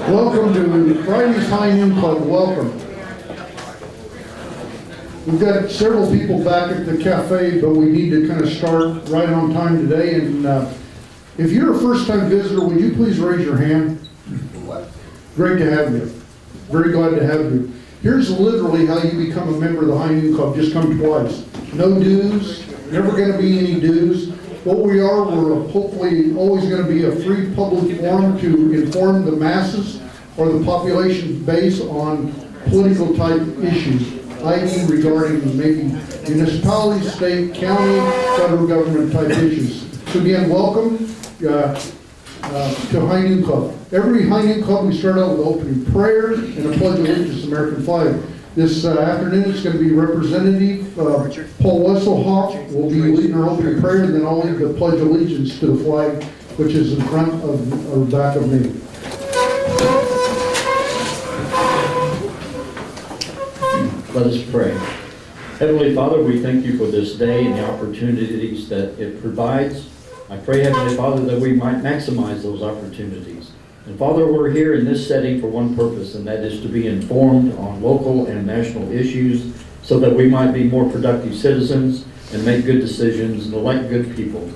Welcome to Friday's High Noon Club. Welcome. We've got several people back at the cafe, but we need to kind of start right on time today. And if you're a first-time visitor, would you please raise your hand? Great to have you. Very glad to have you. Here's literally how you become a member of the High Noon Club. Just come twice. No dues. Never going to be any dues. What we are, we're hopefully always going to be a free public forum to inform the masses or the population base on political type issues, i.e. regarding maybe municipalities, state, county, federal government type issues. So again, welcome to High Noon Club. Every High Noon Club we start out with opening prayer and a pledge of allegiance to the American flag. This afternoon it's going to be Representative Paul Wesselhoff will be leading our opening prayer, and then I'll lead the pledge of allegiance to the flag, which is in front of or back of me. Let us pray. Heavenly Father, we thank you for this day and the opportunities that it provides. I pray, Heavenly Father, that we might maximize those opportunities. And Father, we're here in this setting for one purpose, and that is to be informed on local and national issues so that we might be more productive citizens and make good decisions and elect good people.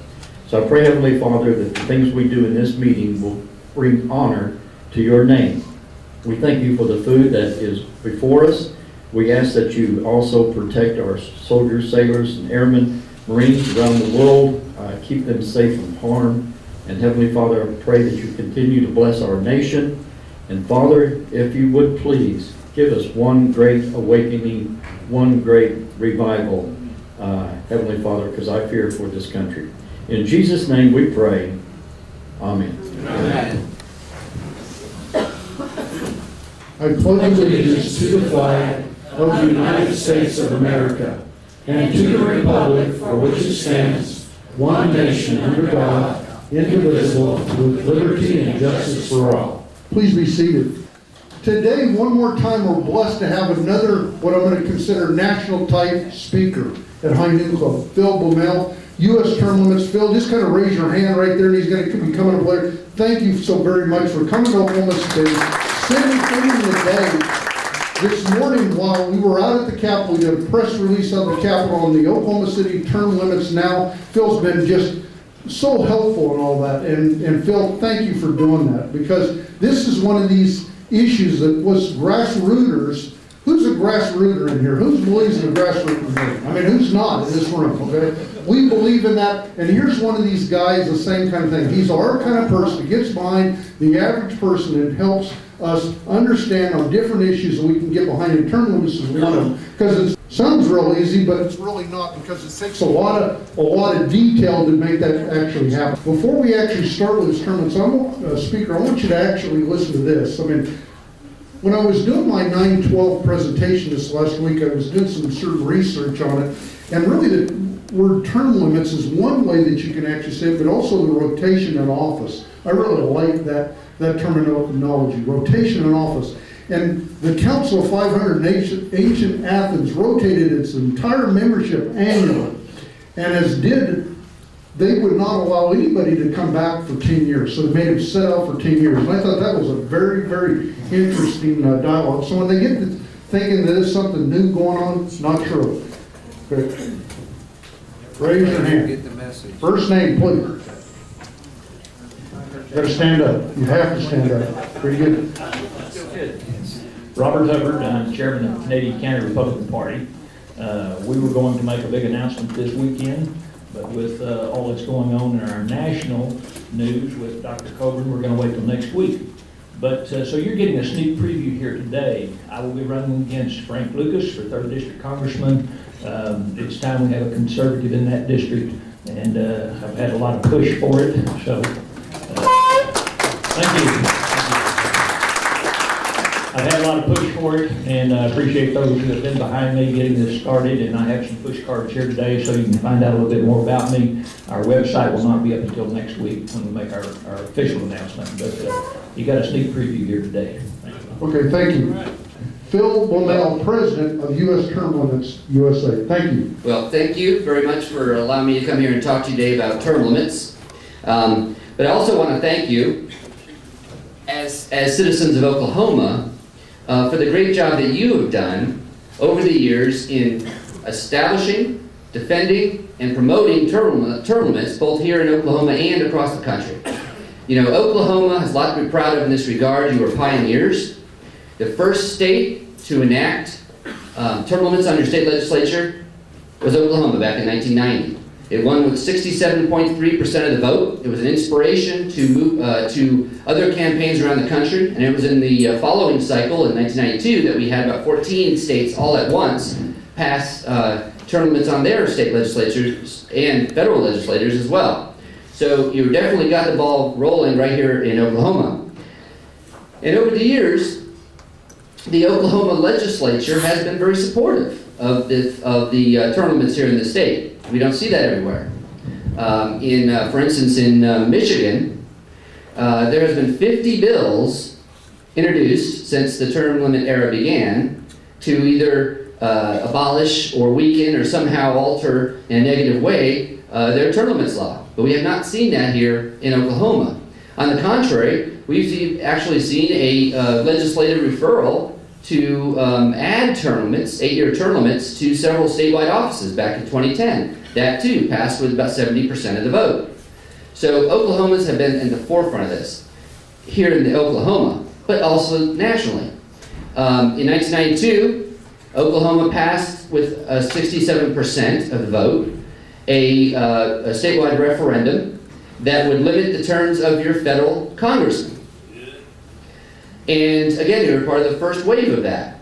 So I pray, Heavenly Father, that the things we do in this meeting will bring honor to your name. We thank you for the food that is before us. We ask that you also protect our soldiers, sailors, and airmen, Marines around the world, keep them safe from harm. And Heavenly Father, I pray that you continue to bless our nation. And Father, if you would please, give us one great awakening, one great revival, Heavenly Father, because I fear for this country. In Jesus' name we pray. Amen. Amen. I pledge allegiance to the flag of the United States of America and to the republic for which it stands, one nation under God, indivisible, with liberty and justice for all. Please be seated. Today, one more time, we're blessed to have another, what I'm going to consider national type speaker at High Noon Club, Phil Blumel, U.S. term limits. Phil, just kind of raise your hand right there, and he's going to be coming up later. Thank you so very much for coming to Oklahoma State, sitting in the day. This morning, while we were out at the Capitol, we did a press release on the Capitol on the Oklahoma City term limits now. Phil's been just so helpful in all that, and Phil, thank you for doing that, because this is one of these issues that was grassrooters. Who's a grassrooter in here? Who believes in a grassrooter in here? I mean, who's not in this room, okay? We believe in that, and here's one of these guys, the same kind of thing. He's our kind of person that gets behind the average person and helps us understand on different issues that we can get behind. And term limits is one of them, because it sounds real easy, but it's really not, because it takes a lot of detail to make that actually happen. Before we actually start with this term limits, Speaker, I want you to actually listen to this. I mean, when I was doing my 9/12 presentation this last week, I was doing some certain research on it, and really the word term limits is one way that you can actually say it, but also the rotation in office. I really like that terminology, rotation in office. And the Council of 500 in ancient Athens rotated its entire membership annually, and they would not allow anybody to come back for 10 years. So they made them sit out for 10 years. And I thought that was a very, very interesting dialogue. So when they get to thinking that there's something new going on, it's not true. Okay. Raise your hand. Get the message. First name, please. You got to stand up. You have to stand up. Pretty good. Robert Hubbard, I'm chairman of the Canadian County Republican Party. We were going to make a big announcement this weekend, but with all that's going on in our national news with Dr. Coburn, we're going to wait till next week. But so you're getting a sneak preview here today. I will be running against Frank Lucas for 3rd District Congressman. It's time we have a conservative in that district, and I've had a lot of push for it. So thank you. I've had a lot of push for it, and I appreciate those who have been behind me getting this started, and I have some push cards here today so you can find out a little bit more about me. Our website will not be up until next week when we make our official announcement, but you got a sneak preview here today. Okay, thank you. Phil Blumel, President of U.S. Term Limits USA. Thank you. Well, thank you very much for allowing me to come here and talk to you today about term limits. But I also want to thank you. As as citizens of Oklahoma for the great job that you have done over the years in establishing, defending, and promoting tournaments both here in Oklahoma and across the country. You know, Oklahoma has a lot to be proud of in this regard. You were pioneers. The first state to enact tournaments on your state legislature was Oklahoma back in 1990. It won with 67.3% of the vote. It was an inspiration to move to other campaigns around the country, and it was in the following cycle in 1992 that we had about 14 states all at once pass tournaments on their state legislatures and federal legislators as well. So you definitely got the ball rolling right here in Oklahoma. And over the years, the Oklahoma legislature has been very supportive of the tournaments here in the state. We don't see that everywhere. For instance, in Michigan, there has been 50 bills introduced since the term limit era began to either abolish or weaken or somehow alter in a negative way their term limits law. But we have not seen that here in Oklahoma. On the contrary, we've actually seen a legislative referral to add term limits, 8-year term limits, to several statewide offices back in 2010. That too passed with about 70% of the vote. So Oklahomans have been in the forefront of this here in Oklahoma, but also nationally. In 1992, Oklahoma passed with 67% of the vote a statewide referendum that would limit the terms of your federal congressman. And again, you were part of the first wave of that.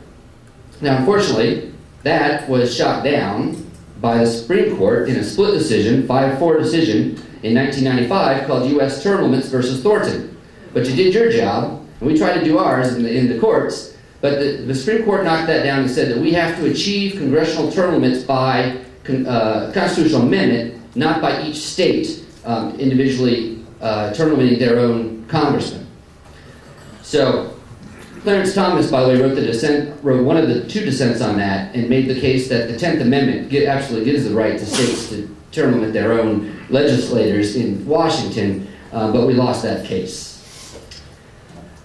Now, unfortunately, that was shot down by the Supreme Court in a split decision, 5-4 decision, in 1995 called U.S. Term Limits versus Thornton. But you did your job, and we tried to do ours in the courts, but the Supreme Court knocked that down and said that we have to achieve congressional term limits by constitutional amendment, not by each state individually term limiting their own congressman. So, Clarence Thomas, by the way, wrote one of the 2 dissents on that and made the case that the 10th Amendment absolutely gives the right to states to term limit their own legislators in Washington, but we lost that case.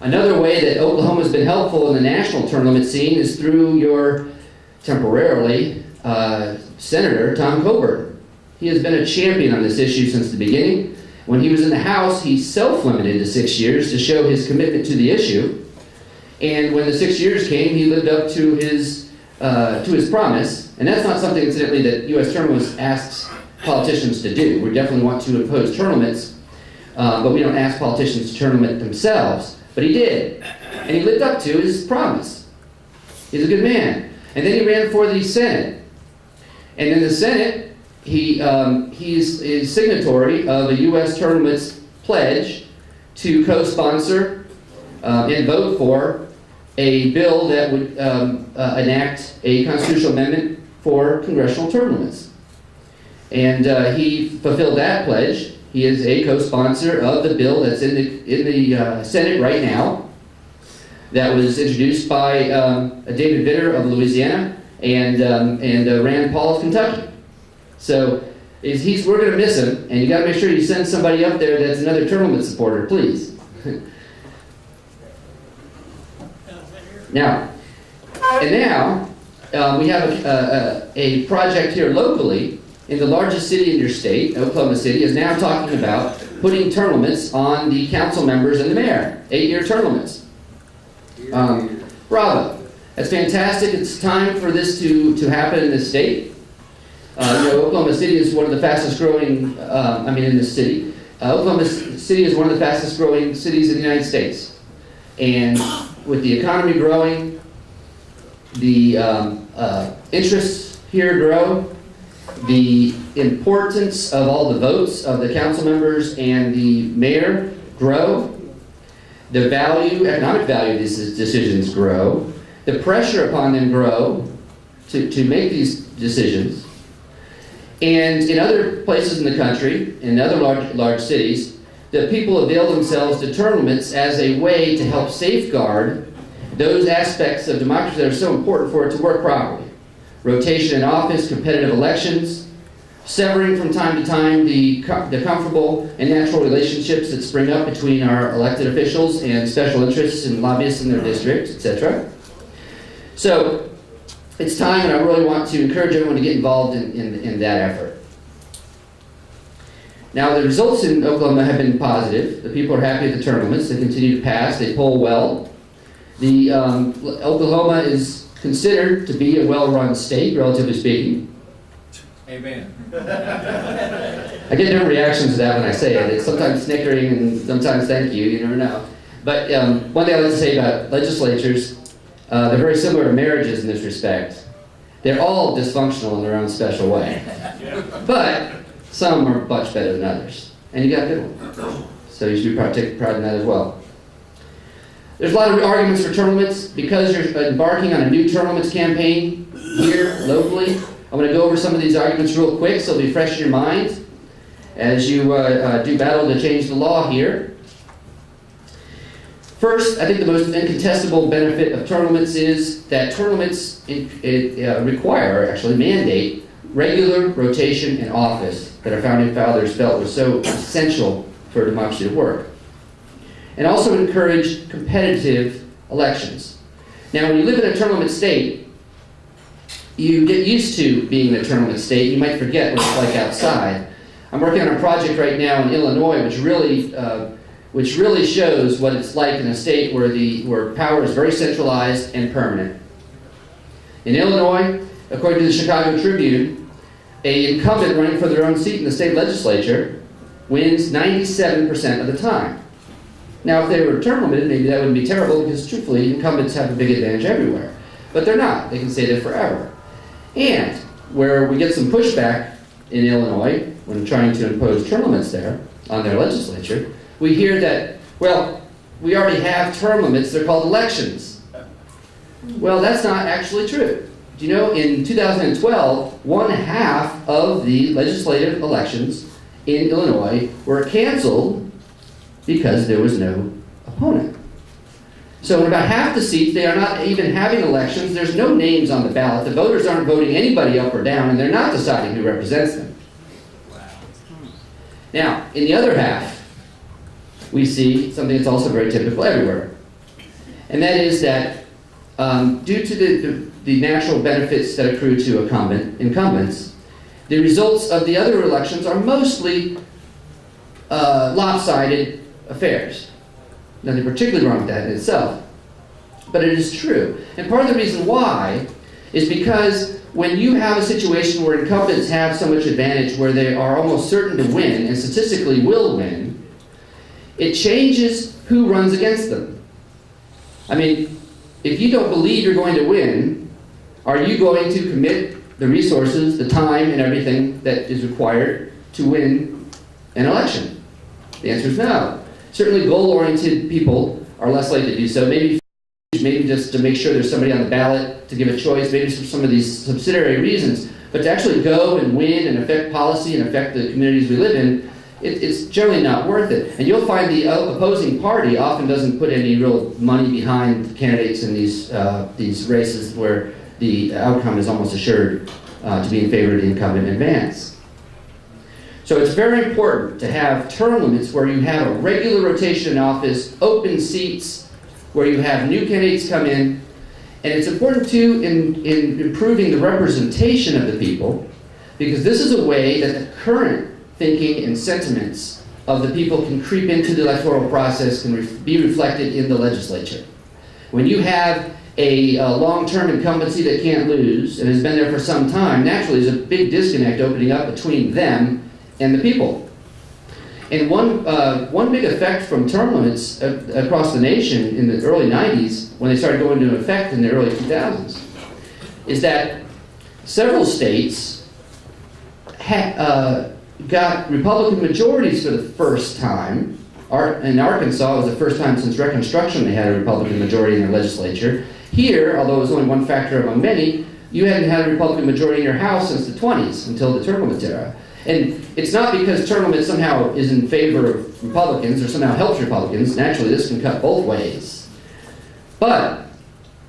Another way that Oklahoma has been helpful in the national term limit scene is through your, temporarily, Senator Tom Coburn. He has been a champion on this issue since the beginning. When he was in the House, he self-limited to 6 years to show his commitment to the issue. And when the 6 years came, he lived up to his promise. And that's not something, incidentally, that U.S. term limits asks politicians to do. We definitely want to impose term limits, but we don't ask politicians to term limit themselves. But he did. And he lived up to his promise. He's a good man. And then he ran for the Senate. And in the Senate, he's signatory of a U.S. term limits pledge to co-sponsor and vote for a bill that would enact a constitutional amendment for congressional term limits. And he fulfilled that pledge. He is a co-sponsor of the bill that's in the Senate right now that was introduced by David Vitter of Louisiana and Rand Paul of Kentucky. So we're going to miss him, and you got to make sure you send somebody up there that's another term limit supporter, please. Now we have a project here locally in the largest city in your state. Oklahoma City is now talking about putting term limits on the council members and the mayor, 8-year term limits. Bravo. That's fantastic. It's time for this to happen in this state. Oklahoma City is one of the fastest growing, in this city. Oklahoma City is one of the fastest growing cities in the United States. And with the economy growing, the interests here grow, the importance of all the votes of the council members and the mayor grow, the economic value of these decisions grow, the pressure upon them grow to make these decisions. And in other places in the country, in other large cities, the people avail themselves to term limits as a way to help safeguard those aspects of democracy that are so important for it to work properly. Rotation in office, competitive elections, severing from time to time the comfortable and natural relationships that spring up between our elected officials and special interests and lobbyists in their district, etc. So it's time, and I really want to encourage everyone to get involved in that effort. Now, the results in Oklahoma have been positive. The people are happy with the term limits. They continue to pass. They poll well. Oklahoma is considered to be a well-run state, relatively speaking. Amen. I get different reactions to that when I say it. It's sometimes snickering and sometimes thank you. You never know. But one thing I like to say about legislatures, they're very similar to marriages in this respect. They're all dysfunctional in their own special way. But some are much better than others. And you got a good one. So you should be take pride in that as well. There's a lot of arguments for term limits. Because you're embarking on a new term limits campaign here locally, I'm going to go over some of these arguments real quick so they'll be fresh in your mind as you do battle to change the law here. First, I think the most incontestable benefit of term limits is that term limits require, actually mandate, regular rotation in office that our founding fathers felt was so essential for democracy to work. And also encourage competitive elections. Now, when you live in a term limit state, you get used to being in a term limit state. You might forget what it's like outside. I'm working on a project right now in Illinois which really shows what it's like in a state where power is very centralized and permanent. In Illinois, according to the Chicago Tribune, an incumbent running for their own seat in the state legislature wins 97% of the time. Now, if they were term limited, maybe that wouldn't be terrible because, truthfully, incumbents have a big advantage everywhere. But they're not. They can stay there forever. And where we get some pushback in Illinois when trying to impose term limits there on their legislature, we hear that, well, we already have term limits. They're called elections. Well, that's not actually true. Do you know, in 2012, 1/2 of the legislative elections in Illinois were canceled because there was no opponent. So in about half the seats, they are not even having elections. There's no names on the ballot. The voters aren't voting anybody up or down, and they're not deciding who represents them. Now, in the other half, we see something that's also very typical everywhere. And that is that due to the natural benefits that accrue to incumbents, the results of the other elections are mostly lopsided affairs. Nothing particularly wrong with that in itself. But it is true. And part of the reason why is because when you have a situation where incumbents have so much advantage, where they are almost certain to win, and statistically will win, it changes who runs against them. I mean, if you don't believe you're going to win, are you going to commit the resources, the time, and everything that is required to win an election? The answer is no. Certainly goal-oriented people are less likely to do so. Maybe just to make sure there's somebody on the ballot to give a choice, maybe some of these subsidiary reasons. But to actually go and win and affect policy and affect the communities we live in, it's generally not worth it. And you'll find the opposing party often doesn't put any real money behind candidates in these races where the outcome is almost assured to be in favor of the incumbent in advance. So it's very important to have term limits where you have a regular rotation in office, open seats, where you have new candidates come in. And it's important too in improving the representation of the people, because this is a way that the current thinking and sentiments of the people can creep into the electoral process, can be reflected in the legislature. When you have a long-term incumbency that can't lose and has been there for some time, naturally there's a big disconnect opening up between them and the people. And one big effect from term limits across the nation in the early 90s, when they started going into effect in the early 2000s, is that several states got Republican majorities for the first time. In Arkansas, it was the first time since Reconstruction they had a Republican majority in their legislature. Here, although it was only one factor among many, you hadn't had a Republican majority in your House since the 20s, until the term limits era. And it's not because term limits somehow is in favor of Republicans or somehow helps Republicans. Naturally, this can cut both ways. But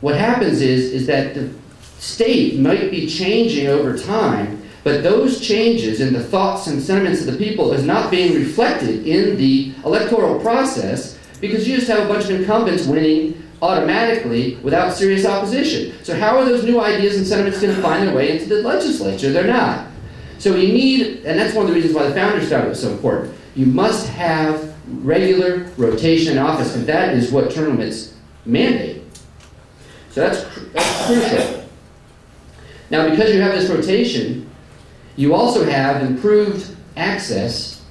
what happens is that the state might be changing over time But those changes in the thoughts and sentiments of the people is not being reflected in the electoral process because you just have a bunch of incumbents winning automatically without serious opposition. So how are those new ideas and sentiments going to find their way into the legislature? They're not. So you need, and that's one of the reasons why the founders found it was so important, you must have regular rotation in office, and that is what term limits mandate. So that's crucial. Now, because you have this rotation, you also have improved access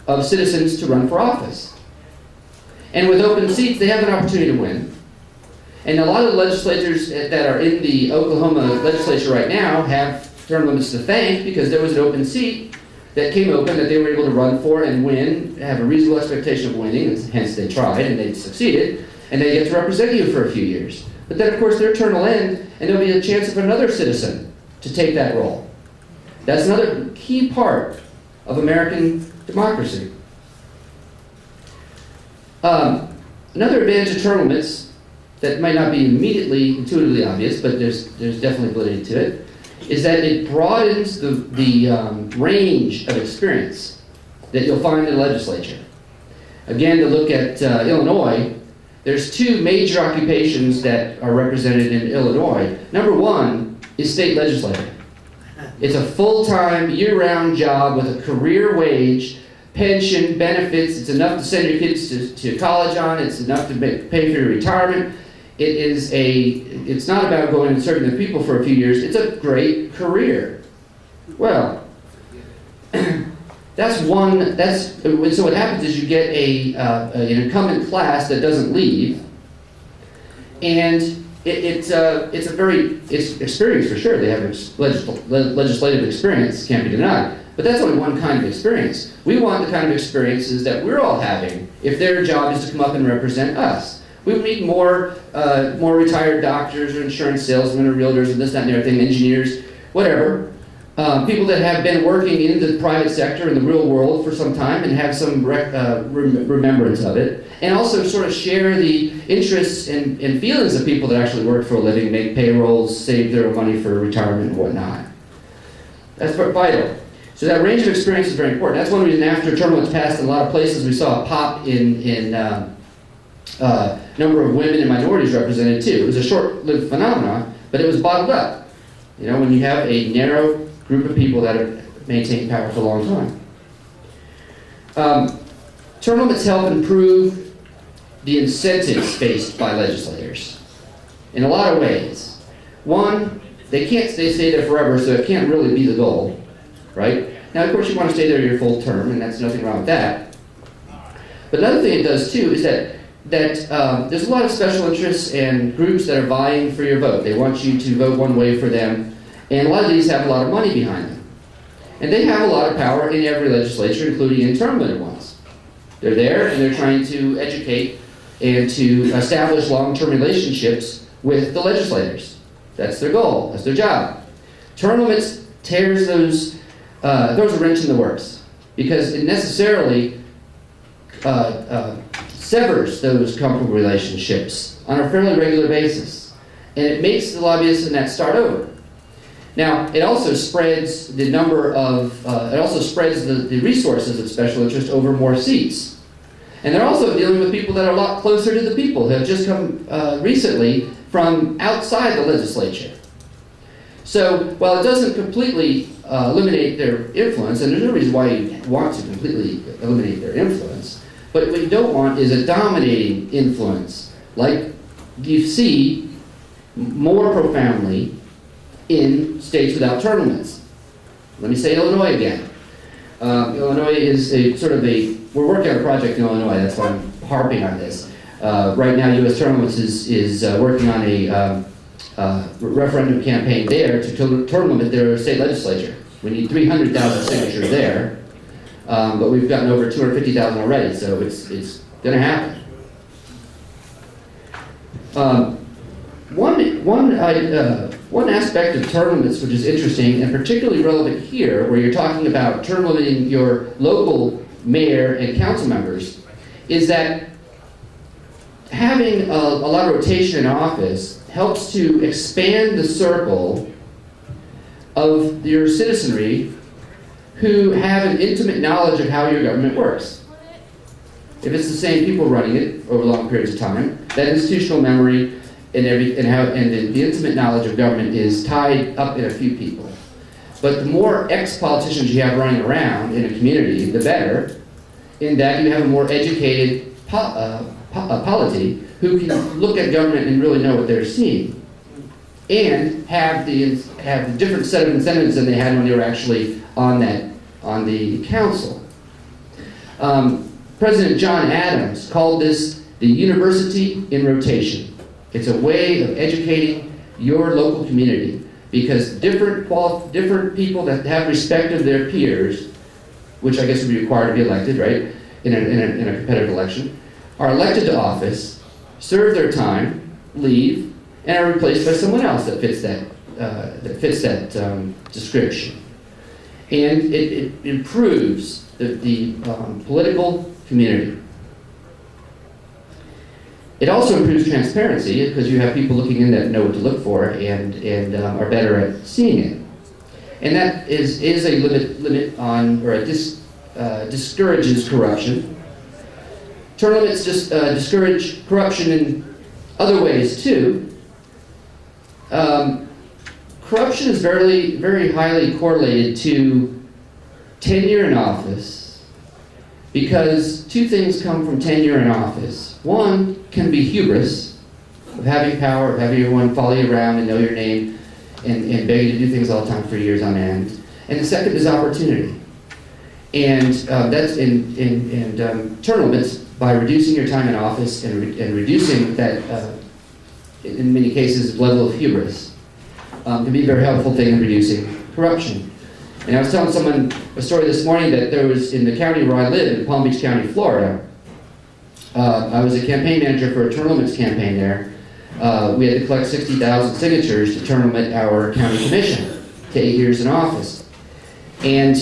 of citizens to run for office. And with open seats, they have an opportunity to win. And a lot of the legislators that are in the Oklahoma legislature right now have term limits to thank because there was an open seat that came open that they were able to run for and win, have a reasonable expectation of winning, and hence they tried and they succeeded, and they get to represent you for a few years. But then, of course, their term will end, and there'll be a chance for another citizen to take that role. That's another key part of American democracy. Another advantage of term limits that might not be immediately intuitively obvious, but there's definitely validity to it, is that it broadens the range of experience that you'll find in the legislature. Again, to look at Illinois, there's two major occupations that are represented in Illinois. Number one is state legislator. It's a full-time, year-round job with a career wage, pension, benefits. It's enough to send your kids to college on. It's enough to pay for your retirement. It's not about going and serving the people for a few years. It's a great career. Well, so what happens is you get an incumbent class that doesn't leave, and it's experience for sure. They have legislative experience, can't be denied. But that's only one kind of experience. We want the kind of experiences that we're all having if their job is to come up and represent us. We need more retired doctors or insurance salesmen or realtors and this, that, and everything, engineers, whatever. People that have been working in the private sector, in the real world for some time and have some remembrance of it. And also sort of share the interests and feelings of people that actually work for a living, make payrolls, save their money for retirement and whatnot. That's vital. So that range of experience is very important. That's one reason after term limits passed in a lot of places we saw a pop in number of women and minorities represented too. It was a short-lived phenomenon, but it was bottled up. You know, when you have a narrow group of people that have maintained power for a long time. Term limits help improve the incentives faced by legislators in a lot of ways. One, they can't stay there forever, so it can't really be the goal, right? Now, of course, you want to stay there your full term, and that's nothing wrong with that. But another thing it does, too, is that there's a lot of special interests and groups that are vying for your vote. They want you to vote one way for them, and a lot of these have a lot of money behind them. And they have a lot of power in every legislature, including in term-limited ones. They're there, and they're trying to educate and to establish long-term relationships with the legislators. That's their goal. That's their job. Term limits throws a wrench in the works because it necessarily severs those comfortable relationships on a fairly regular basis. And it makes the lobbyists in that start over. Now, it also spreads the the resources of special interest over more seats. And they're also dealing with people that are a lot closer to the people who have just come recently from outside the legislature. So, while it doesn't completely eliminate their influence, and there's no reason why you want to completely eliminate their influence, but what you don't want is a dominating influence, like you see more profoundly in states without term limits. Let me say Illinois again. Illinois is we're working on a project in Illinois, that's why I'm harping on this. Right now, U.S. Term Limits is working on a referendum campaign there to term limit their state legislature. We need 300,000 signatures there, but we've gotten over 250,000 already, so it's going to happen. One aspect of term limits which is interesting and particularly relevant here, where you're talking about term limiting your local mayor and council members, is that having a lot of rotation in office helps to expand the circle of your citizenry who have an intimate knowledge of how your government works. If it's the same people running it over long periods of time, that institutional memory and the intimate knowledge of government is tied up in a few people. But the more ex-politicians you have running around in a community, the better, in that you have a more educated polity who can look at government and really know what they're seeing, and have the different set of incentives than they had when they were actually on the council. President John Adams called this the university in rotation. It's a way of educating your local community, because different people that have respect of their peers, which I guess would be required to be elected, right, in a competitive election, are elected to office, serve their time, leave, and are replaced by someone else that fits that description. And it improves the political community. It also improves transparency, because you have people looking in that know what to look for and are better at seeing it. And that is a limit on, or discourages corruption. Term limits just discourage corruption in other ways too. Corruption is very highly correlated to tenure in office, because two things come from tenure in office. One can be hubris, of having power, of having everyone follow you around and know your name and beg you to do things all the time for years on end. And the second is opportunity. And that's term limits, by reducing your time in office and reducing that, in many cases, level of hubris, can be a very helpful thing in reducing corruption. And I was telling someone a story this morning that there was, in the county where I live, in Palm Beach County, Florida, I was a campaign manager for a term limits campaign there. We had to collect 60,000 signatures to term limit our county commission to 8 years in office. And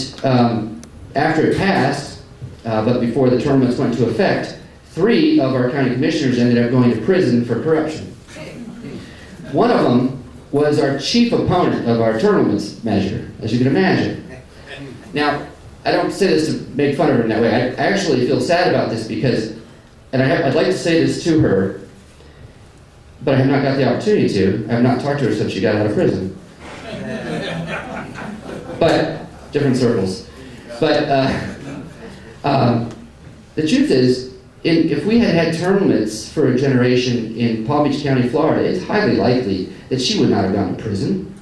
after it passed, but before the term limits went into effect, 3 of our county commissioners ended up going to prison for corruption. One of them was our chief opponent of our term limits measure, as you can imagine. Now, I don't say this to make fun of her in that way. I actually feel sad about this, because, and I'd like to say this to her, but I have not got the opportunity to. I have not talked to her since she got out of prison. But, different circles. But the truth is, if we had had term limits for a generation in Palm Beach County, Florida, it's highly likely that she would not have gone to prison.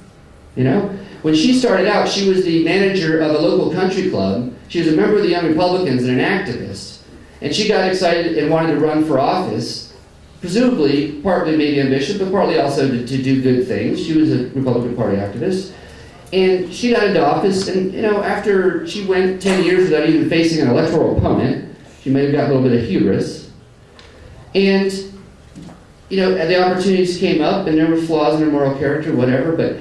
You know? When she started out, she was the manager of a local country club. She was a member of the Young Republicans and an activist. And she got excited and wanted to run for office, presumably partly maybe ambitious, but partly also to do good things. She was a Republican Party activist. And she got into office, and after she went 10 years without even facing an electoral opponent, she may have got a little bit of hubris. And the opportunities came up, and there were flaws in her moral character, whatever. But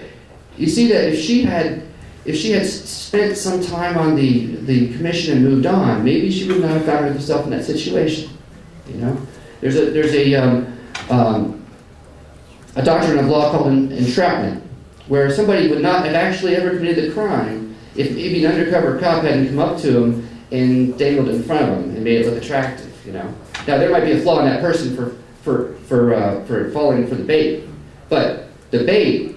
you see that if she had spent some time on the commission and moved on, maybe she would not have found herself in that situation. There's a doctrine of law called entrapment, where somebody would not have actually ever committed the crime if maybe an undercover cop hadn't come up to him and dangled it in front of him and made it look attractive. Now there might be a flaw in that person for falling for the bait, but the bait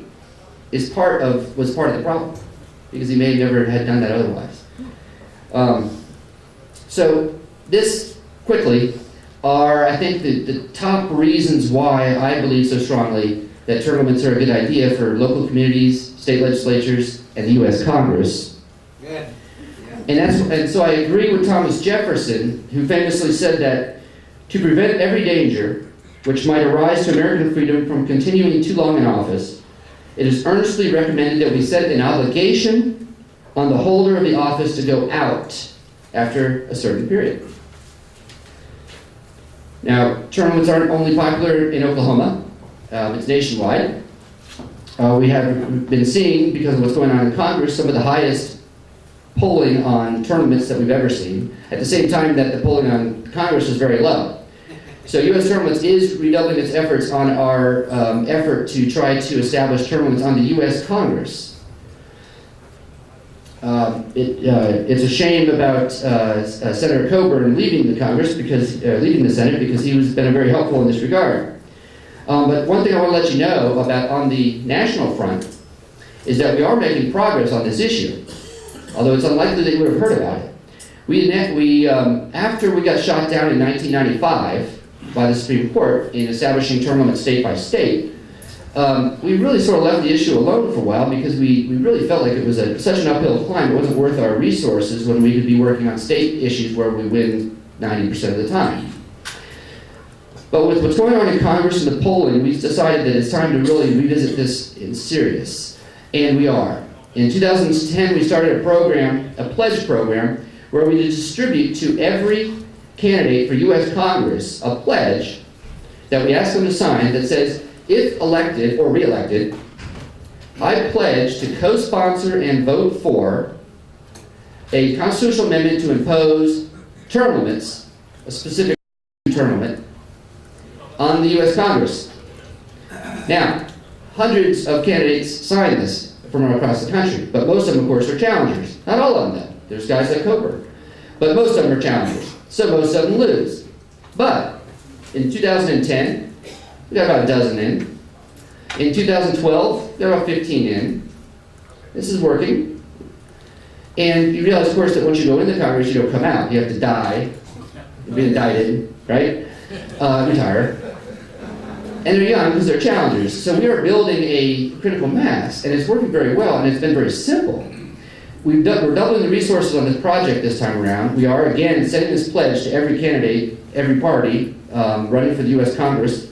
was part of the problem, because he may have never had done that otherwise. So this quickly are, I think, the top reasons why I believe so strongly that term limits are a good idea for local communities, state legislatures, and the U.S. Congress. Good. And so I agree with Thomas Jefferson, who famously said that to prevent every danger which might arise to American freedom from continuing too long in office, it is earnestly recommended that we set an obligation on the holder of the office to go out after a certain period. Now, term limits aren't only popular in Oklahoma, it's nationwide. We have been seeing, because of what's going on in Congress, some of the highest polling on term limits that we've ever seen, at the same time that the polling on Congress is very low. So U.S. term limits is redoubling its efforts on our effort to try to establish term limits on the U.S. Congress. It's a shame about Senator Coburn leaving the Congress leaving the Senate because he has been very helpful in this regard. But one thing I want to let you know about on the national front is that we are making progress on this issue, although it's unlikely that you would have heard about it. After we got shot down in 1995 by the Supreme Court in establishing term limits state by state, we really sort of left the issue alone for a while because we really felt like it was such an uphill climb. It wasn't worth our resources when we could be working on state issues where we win 90% of the time. But with what's going on in Congress and the polling, we decided that it's time to really revisit this in serious. And we are. In 2010, we started a pledge program, where we distribute to every candidate for U.S. Congress a pledge that we ask them to sign that says, if elected or re-elected, I pledge to co-sponsor and vote for a constitutional amendment to impose term limits, a specific term limit, on the U.S. Congress. Now, hundreds of candidates sign this from across the country, but most of them, of course, are challengers. Not all of them, though. There's guys like Coburn. But most of them are challengers, so most of them lose. But in 2010, we got about a dozen in. In 2012, we got about 15 in. This is working. And you realize, of course, that once you go into Congress, you don't come out. You have to die, be indicted, right? Retire. And they're young because they're challengers. So we are building a critical mass, and it's working very well, and it's been very simple. We're doubling the resources on this project this time around. We are, again, sending this pledge to every candidate, every party running for the U.S. Congress.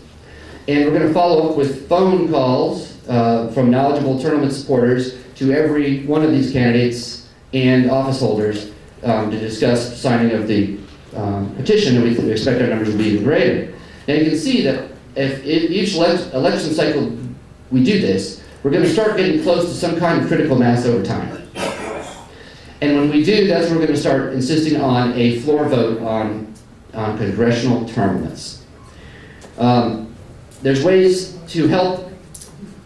And we're going to follow up with phone calls from knowledgeable term limit supporters to every one of these candidates and office holders to discuss signing of the petition, and we expect our numbers will be even greater. Now you can see that if each election cycle we do this, we're going to start getting close to some kind of critical mass over time. And when we do, that's when we're going to start insisting on a floor vote on congressional term limits. There's ways to help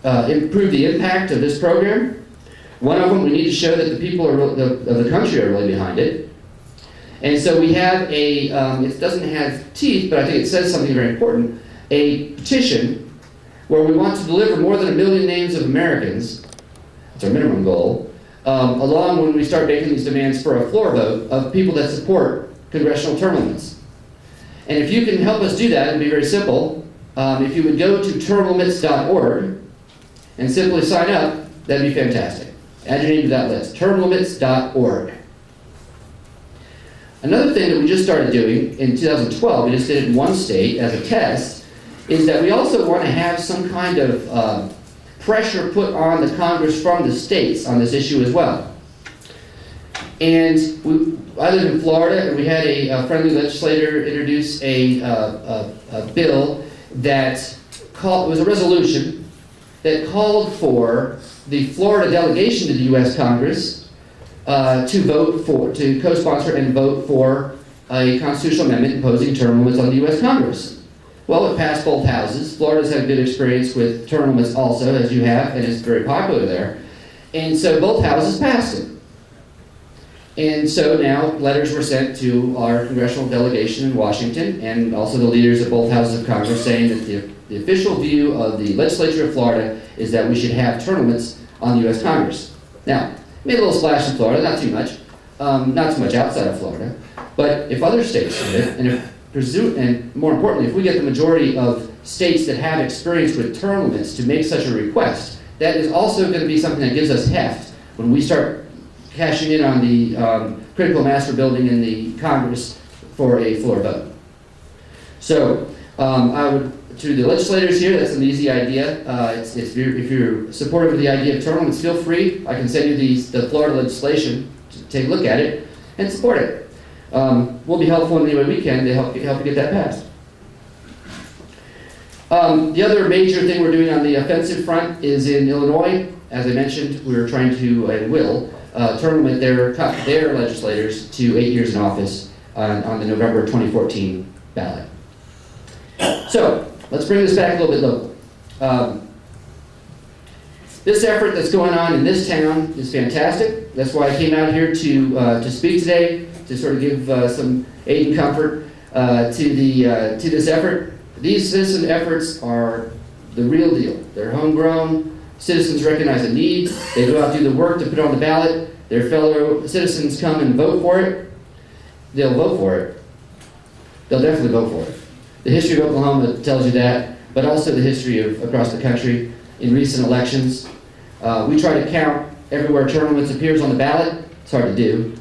improve the impact of this program. One of them, we need to show that the people of the country are really behind it. And so we have it doesn't have teeth, but I think it says something very important, a petition where we want to deliver more than 1 million names of Americans, that's our minimum goal, along when we start making these demands for a floor vote of people that support congressional term limits. And if you can help us do that, it would be very simple. If you would go to termlimits.org and simply sign up, that'd be fantastic. Add your name to that list, termlimits.org. Another thing that we just started doing in 2012, we just did it in one state as a test, is that we also want to have some kind of pressure put on the Congress from the states on this issue as well. And I live in Florida, and we had a friendly legislator introduce a bill that was a resolution that called for the Florida delegation to the U.S. Congress to co-sponsor and vote for a constitutional amendment imposing term limits on the U.S. Congress. Well, it passed both houses. Florida's had a good experience with term limits also, as you have, and it's very popular there. And so both houses passed it. And so now letters were sent to our congressional delegation in Washington and also the leaders of both houses of Congress saying that the official view of the legislature of Florida is that we should have term limits on the U.S. Congress. Now, made a little splash in Florida, not too much, not so much outside of Florida, but if other states did it, and more importantly, if we get the majority of states that have experience with term limits to make such a request, that is also going to be something that gives us heft when we start cashing in on the critical mass we're building in the Congress for a floor vote. So I would, to the legislators here, that's an easy idea. If you're supportive of the idea of term limits, feel free. I can send you the Florida legislation to take a look at it and support it. We'll be helpful in any way we can to help you get that passed. The other major thing we're doing on the offensive front is in Illinois. As I mentioned, we're trying to, and will, term limit their legislators to 8 years in office on the November 2014 ballot. So, let's bring this back a little bit local. This effort that's going on in this town is fantastic. That's why I came out here to speak today, to sort of give some aid and comfort to this effort. These citizen efforts are the real deal. They're homegrown. Citizens recognize a need. They go out and do the work to put it on the ballot. Their fellow citizens come and vote for it. They'll vote for it. They'll definitely vote for it. The history of Oklahoma tells you that, but also the history of across the country in recent elections. We try to count everywhere term limits appears on the ballot. It's hard to do.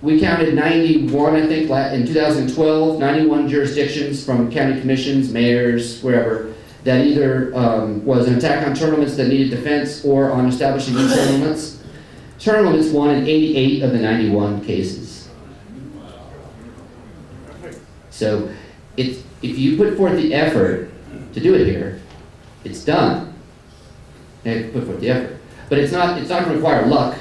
We counted 91, I think, in 2012, 91 jurisdictions from county commissions, mayors, wherever, that either was an attack on term limits that needed defense or on establishing new term limits. Term limits won in 88 of the 91 cases. So if you put forth the effort to do it here, it's done. You have to put forth the effort. But it's not going to require luck.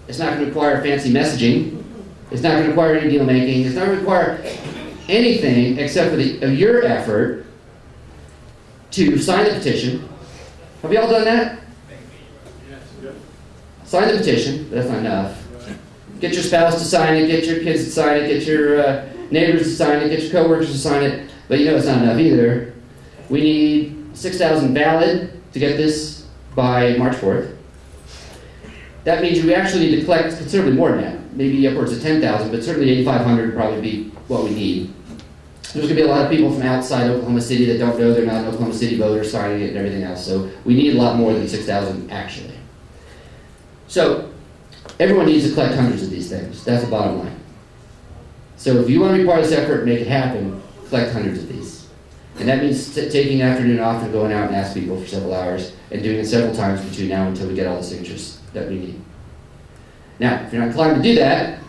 It's not going to require fancy messaging. It's not going to require any deal making. It's not going to require anything except for your effort to sign the petition. Have you all done that? Sign the petition, but that's not enough. Get your spouse to sign it, get your kids to sign it, get your neighbors to sign it, get your coworkers to sign it, but you know it's not enough either. We need 6,000 valid to get this by March 4th. That means we actually need to collect considerably more than that, maybe upwards of 10,000, but certainly 8,500 would probably be what we need. There's going to be a lot of people from outside Oklahoma City that don't know they're not an Oklahoma City voter signing it and everything else, so we need a lot more than 6,000 actually. So everyone needs to collect hundreds of these things. That's the bottom line. So if you want to be part of this effort and make it happen, collect hundreds of these. And that means taking an afternoon off and going out and asking people for several hours and doing it several times between now until we get all the signatures that we need. Now, if you're not inclined to do that,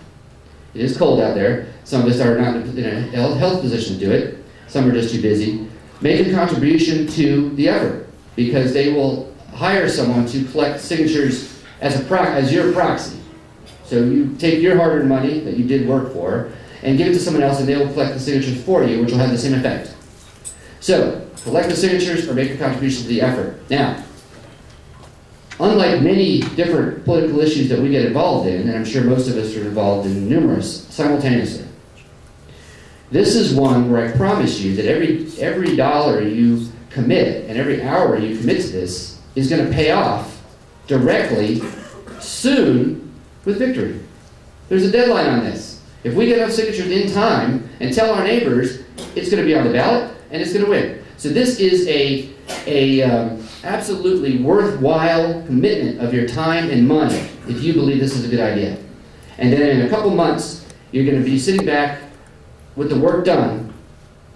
it is cold out there. Some of us are not in a health position to do it. Some are just too busy. Make a contribution to the effort because they will hire someone to collect signatures as your proxy. So you take your hard-earned money that you did work for and give it to someone else and they will collect the signatures for you, which will have the same effect. So, collect the signatures or make a contribution to the effort. Now, unlike many different political issues that we get involved in, and I'm sure most of us are involved in numerous simultaneously, this is one where I promise you that every dollar you commit and every hour you commit to this is going to pay off directly soon with victory. There's a deadline on this. If we get enough signatures in time and tell our neighbors, it's going to be on the ballot and it's going to win. So this is a absolutely worthwhile commitment of your time and money if you believe this is a good idea. And then in a couple months, you're going to be sitting back with the work done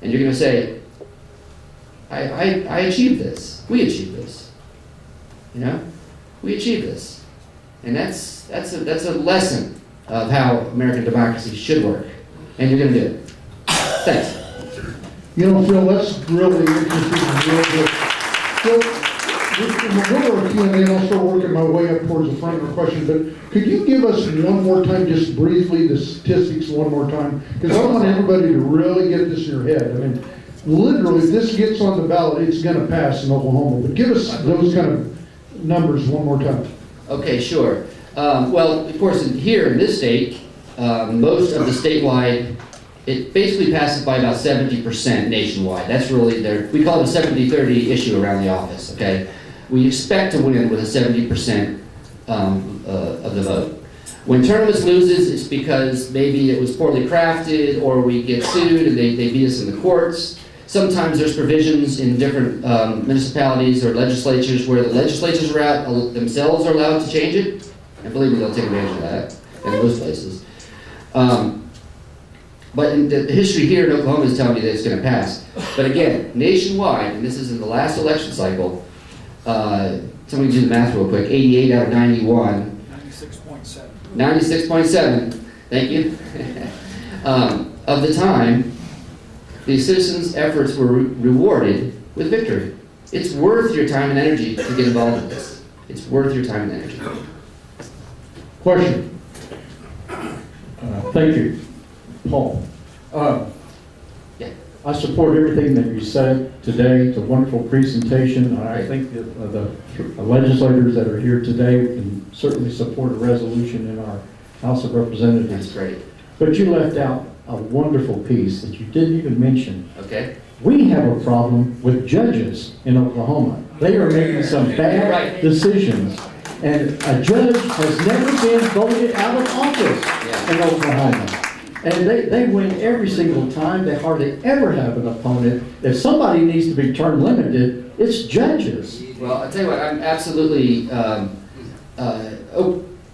and you're going to say, I achieved this. We achieved this. You know? We achieved this. And that's a lesson of how American democracy should work. And you're going to do it. Thanks. You know, Phil, that's really interesting and real good. Phil, we'll go to Q&A and I'll start working my way up towards the front of the question, but could you give us one more time, just briefly, the statistics one more time? Because I want everybody to really get this in your head. I mean, literally, if this gets on the ballot, it's going to pass in Oklahoma. But give us those kind of numbers one more time. Okay, sure. Well, of course, here in this state, most of the statewide, it basically passes by about 70% nationwide. That's really we call it a 70-30 issue around the office, okay? We expect to win with a 70% of the vote. When term limits loses, it's because maybe it was poorly crafted or we get sued and they beat us in the courts. Sometimes there's provisions in different municipalities or legislatures where the legislatures themselves are allowed to change it. And believe me, they'll take advantage of that in most places. But in the history here in Oklahoma is telling me that it's going to pass. But again, nationwide, and this is in the last election cycle, somebody do the math real quick, 88 out of 91. 96.7. 96.7, thank you. Of the time, the citizens' efforts were rewarded with victory. It's worth your time and energy to get involved in this. It's worth your time and energy. Question. Thank you. Paul. Yeah. I support everything that you said today. It's a wonderful presentation. I think that the legislators that are here today can certainly support a resolution in our House of Representatives. That's great. But you left out a wonderful piece that you didn't even mention. Okay. We have a problem with judges in Oklahoma. They are making some bad decisions. And a judge has never been voted out of office in Oklahoma. And they win every single time. They hardly ever have an opponent. If somebody needs to be term limited, it's judges. Well, I'll tell you what, I'm absolutely, I'm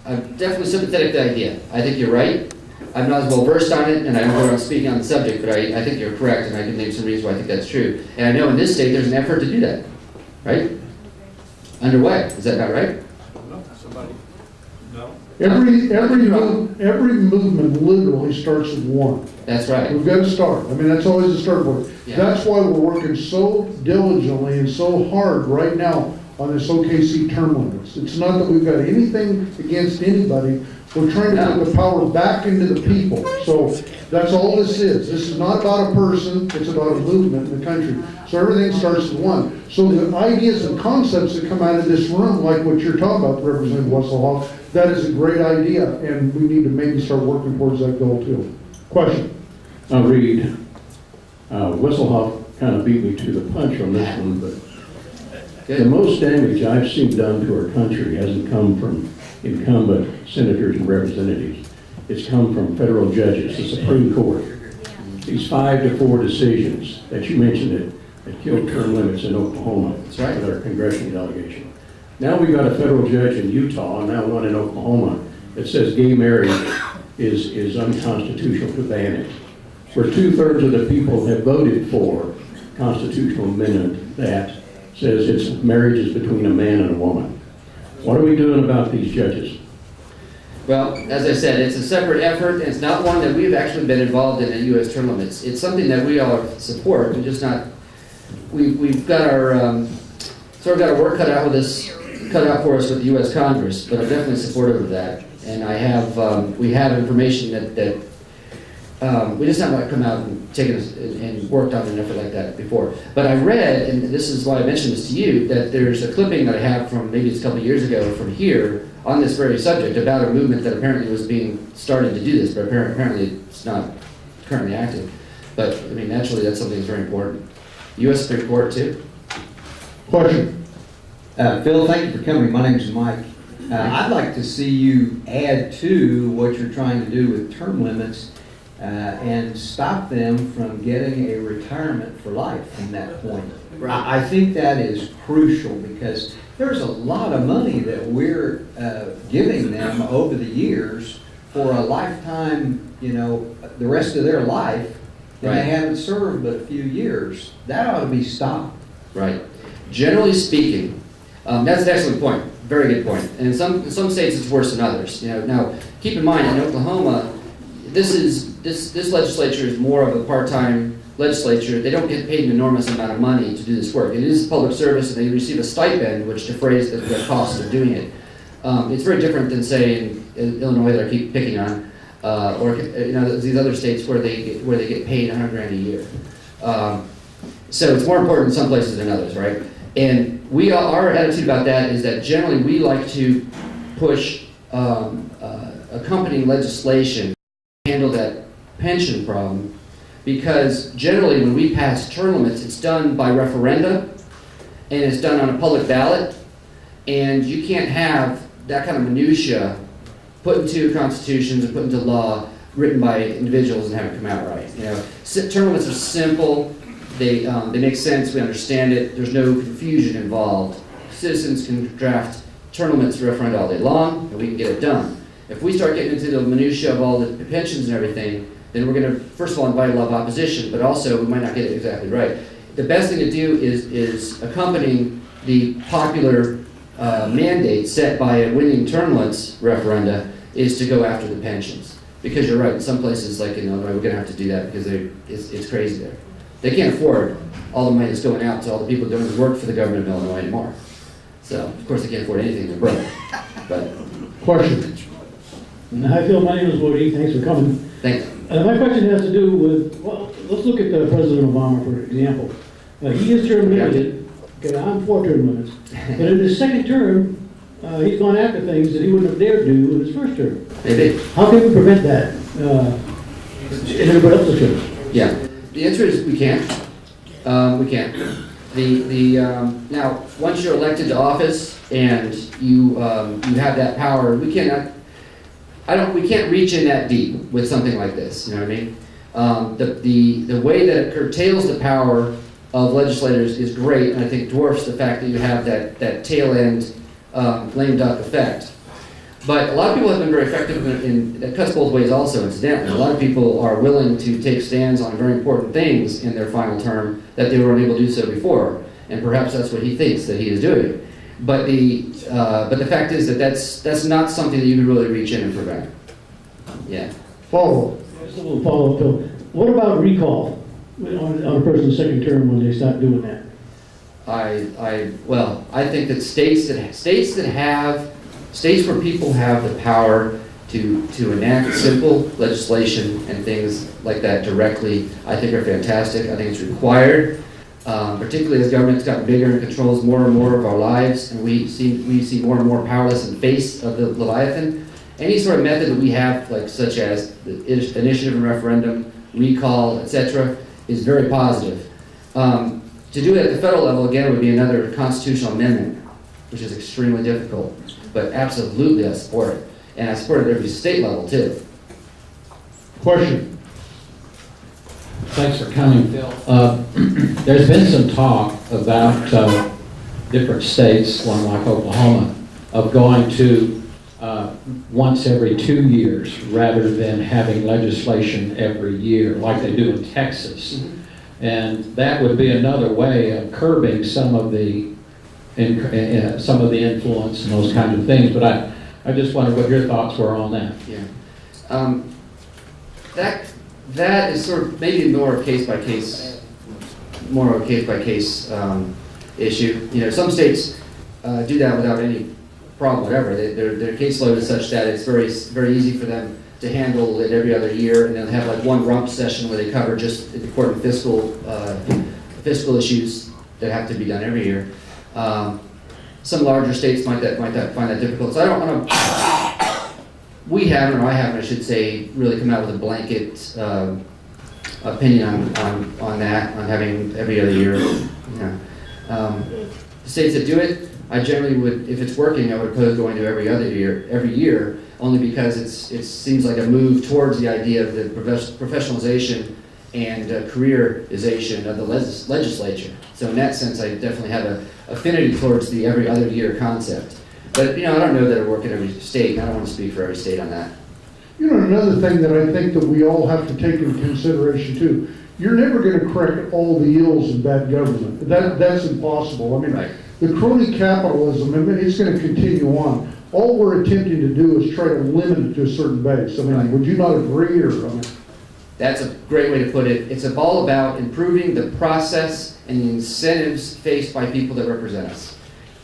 definitely sympathetic to the idea. I think you're right. I'm not as well versed on it, and I don't go around speaking on the subject, but I think you're correct, and I can name some reasons why I think that's true. And I know in this state there's an effort to do that, right? Underway. Is that not right? Every movement literally starts with one. That's right. We've got to start. I mean, that's always the start point. Yeah. That's why we're working so diligently and so hard right now on this OKC term limits. It's not that we've got anything against anybody. We're trying to put the power back into the people. So that's all this is. This is not about a person. It's about a movement in the country. So everything starts with one. So the ideas and concepts that come out of this room, like what you're talking about, Representative Wesselhoff, that is a great idea, and we need to maybe start working towards that goal too. Question? Reed, Wesselhoff kind of beat me to the punch on this one, but Good. the most damage I've seen done to our country hasn't come from incumbent senators and representatives. It's come from federal judges, the Supreme Court. These 5-4 decisions that you mentioned that killed term limits in Oklahoma. That's right. With our congressional delegation. Now we've got a federal judge in Utah, and now one in Oklahoma, that says gay marriage is unconstitutional to ban it. Where 2/3 of the people have voted for constitutional amendment that says it's marriage is between a man and a woman. What are we doing about these judges? Well, as I said, it's a separate effort, and it's not one that we've actually been involved in U.S. term limits. It's something that we all support. We're just not. We've got our sort of got our work cut out for us with the U.S. Congress, but I'm definitely supportive of that. And I have we have information that we just haven't come out and taken and worked on an effort like that before. But I read, and this is why I mentioned this to you, that there's a clipping that I have from maybe it's a couple of years ago from here on this very subject about a movement that apparently was being started to do this, but apparently it's not currently active. But I mean, naturally, that's something that's very important. U.S. Supreme Court too. Question? Phil, thank you for coming. My name is Mike. I'd like to see you add to what you're trying to do with term limits and stop them from getting a retirement for life from that point. Right. I think that is crucial because there's a lot of money that we're giving them over the years for a lifetime, the rest of their life, and they haven't served but a few years. That ought to be stopped. Right. Generally speaking, that's an excellent point. Very good point. And in some states it's worse than others. Now keep in mind in Oklahoma, this legislature is more of a part-time legislature. They don't get paid an enormous amount of money to do this work. It is public service, and they receive a stipend which defrays the cost of doing it. It's very different than say in Illinois that I keep picking on, or these other states where they get paid $100,000 a year. So it's more important in some places than others, right? And our attitude about that is that generally we like to push accompanying legislation to handle that pension problem, because generally when we pass term limits, it's done by referenda, and it's done on a public ballot, and you can't have that kind of minutia put into constitutions and put into law written by individuals and have it come out right. Term limits are simple. They make sense. We understand it. There's no confusion involved. Citizens can draft term limits referenda all day long, and we can get it done. If we start getting into the minutia of all the pensions and everything, then we're going to, first of all, invite a lot of opposition, but also we might not get it exactly right. The best thing to do is accompanying the popular mandate set by a winning term limits referenda is to go after the pensions. Because you're right, in some places like in Illinois, we're going to have to do that because it's crazy there. They can't afford all the money that's going out to all the people doing work for the government of Illinois anymore. So, of course, they can't afford anything, they're broke. But, Question? Hi, Phil. My name is Woody. Thanks for coming. thanks. My question has to do with, let's look at President Obama, for example. He is term limited, okay, I'm for term limits. But in his second term, he's gone after things that he wouldn't have dared do in his first term. Maybe. How can we prevent that in everybody else's term? Yeah. The answer is we can't. We can't. Now, once you're elected to office and you have that power, we can't reach in that deep with something like this. You know what I mean? The way that it curtails the power of legislators is great, and I think dwarfs the fact that you have that tail end lame duck effect. But a lot of people have been very effective it cuts both ways also, incidentally. A lot of people are willing to take stands on very important things in their final term that they were unable to do so before. And perhaps that's what he thinks that he is doing. But the fact is that that's not something that you can really reach in and prevent. Yeah. Follow-up. Just a little follow-up, Phil. What about recall on a person's second term when they start doing that? I think that states where people have the power to enact simple legislation and things like that directly, I think are fantastic. I think it's required, particularly as government's gotten bigger and controls more and more of our lives, and we see more and more powerless in the face of the Leviathan. Any sort of method that we have, like such as the initiative and referendum, recall, etc., is very positive. To do it at the federal level, again, would be another constitutional amendment, which is extremely difficult. But absolutely, I support it. And I support it at every state level, too. Question. Thanks for coming, Phil. There's been some talk about different states, one like Oklahoma, of going to once every 2 years rather than having legislation every year like they do in Texas. Mm-hmm. And that would be another way of curbing some of the influence and those kinds of things. But I just wondered what your thoughts were on that. Yeah. That is sort of maybe more of a case by case issue. You know, some states do that without any problem whatever. Their caseload is such that it's very easy for them to handle it every other year, and they'll have like one rump session where they cover just important fiscal issues that have to be done every year. Some larger states might find that difficult. So I haven't, I should say, really come out with a blanket opinion on having every other year. The states that do it, I generally would, if it's working, I would oppose going to every year, only because it seems like a move towards the idea of the professionalization and careerization of the legislature. So in that sense, I definitely have an affinity towards the every other year concept. But, I don't know that it would work in every state, and I don't want to speak for every state on that. Another thing that I think that we all have to take into consideration too, you're never going to correct all the ills of bad government. That's impossible. I mean, right. The crony capitalism, it's going to continue on. All we're attempting to do is try to limit it to a certain base. I mean, right. Would you not agree? That's a great way to put it. It's all about improving the process and the incentives faced by people that represent us.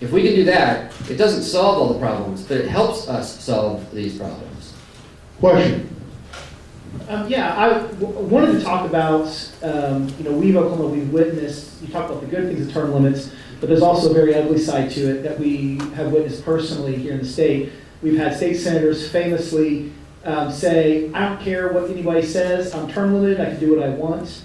If we can do that, it doesn't solve all the problems, but it helps us solve these problems. Question. I wanted to talk about, we've Oklahoma, we've witnessed, you talk about the good things of term limits, but there's also a very ugly side to it that we have witnessed personally here in the state. We've had state senators famously say, I don't care what anybody says, I'm term limited, I can do what I want.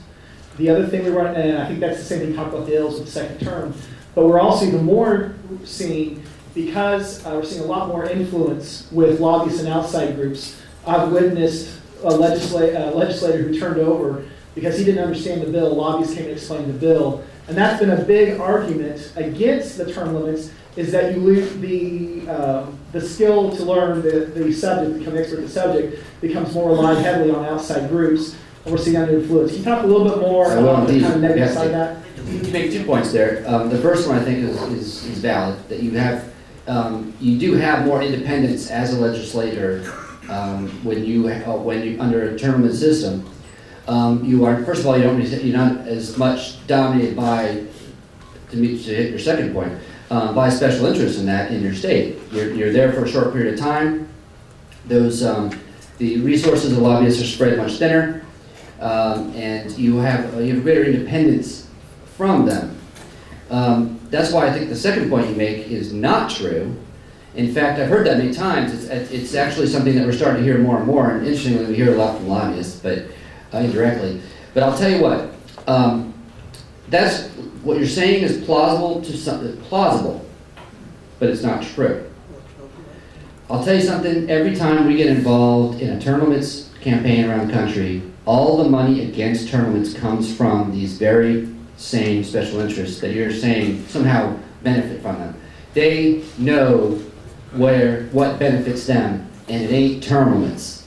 The other thing we run, and I think that's the same thing you talked about the ills with the second term, but we're also even more seeing, because we're seeing a lot more influence with lobbyists and outside groups. I've witnessed a legislator who turned over because he didn't understand the bill. Lobbyists came to explain the bill. And that's been a big argument against the term limits, is that you lose the skill to learn the subject, become an expert in the subject, becomes more relied heavily on outside groups, and we're seeing under influence. Can you talk a little bit more about the kind of negative side of that? You make 2 points there. The first one I think is valid, that you do have more independence as a legislator when you under a term limit system. You are, first of all, you're not as much dominated by, to hit your second point, by special interests in your state. You're there for a short period of time. The resources of lobbyists are spread much thinner. and you have greater independence from them. That's why I think the second point you make is not true. In fact, I've heard that many times. It's actually something that we're starting to hear more and more, and interestingly, we hear a lot from lobbyists, but indirectly. But I'll tell you what, that's what you're saying is plausible, but it's not true. I'll tell you something, every time we get involved in a term limits campaign around the country, all the money against term limits comes from these very same special interests that you're saying somehow benefit from them. They know what benefits them, and it ain't term limits.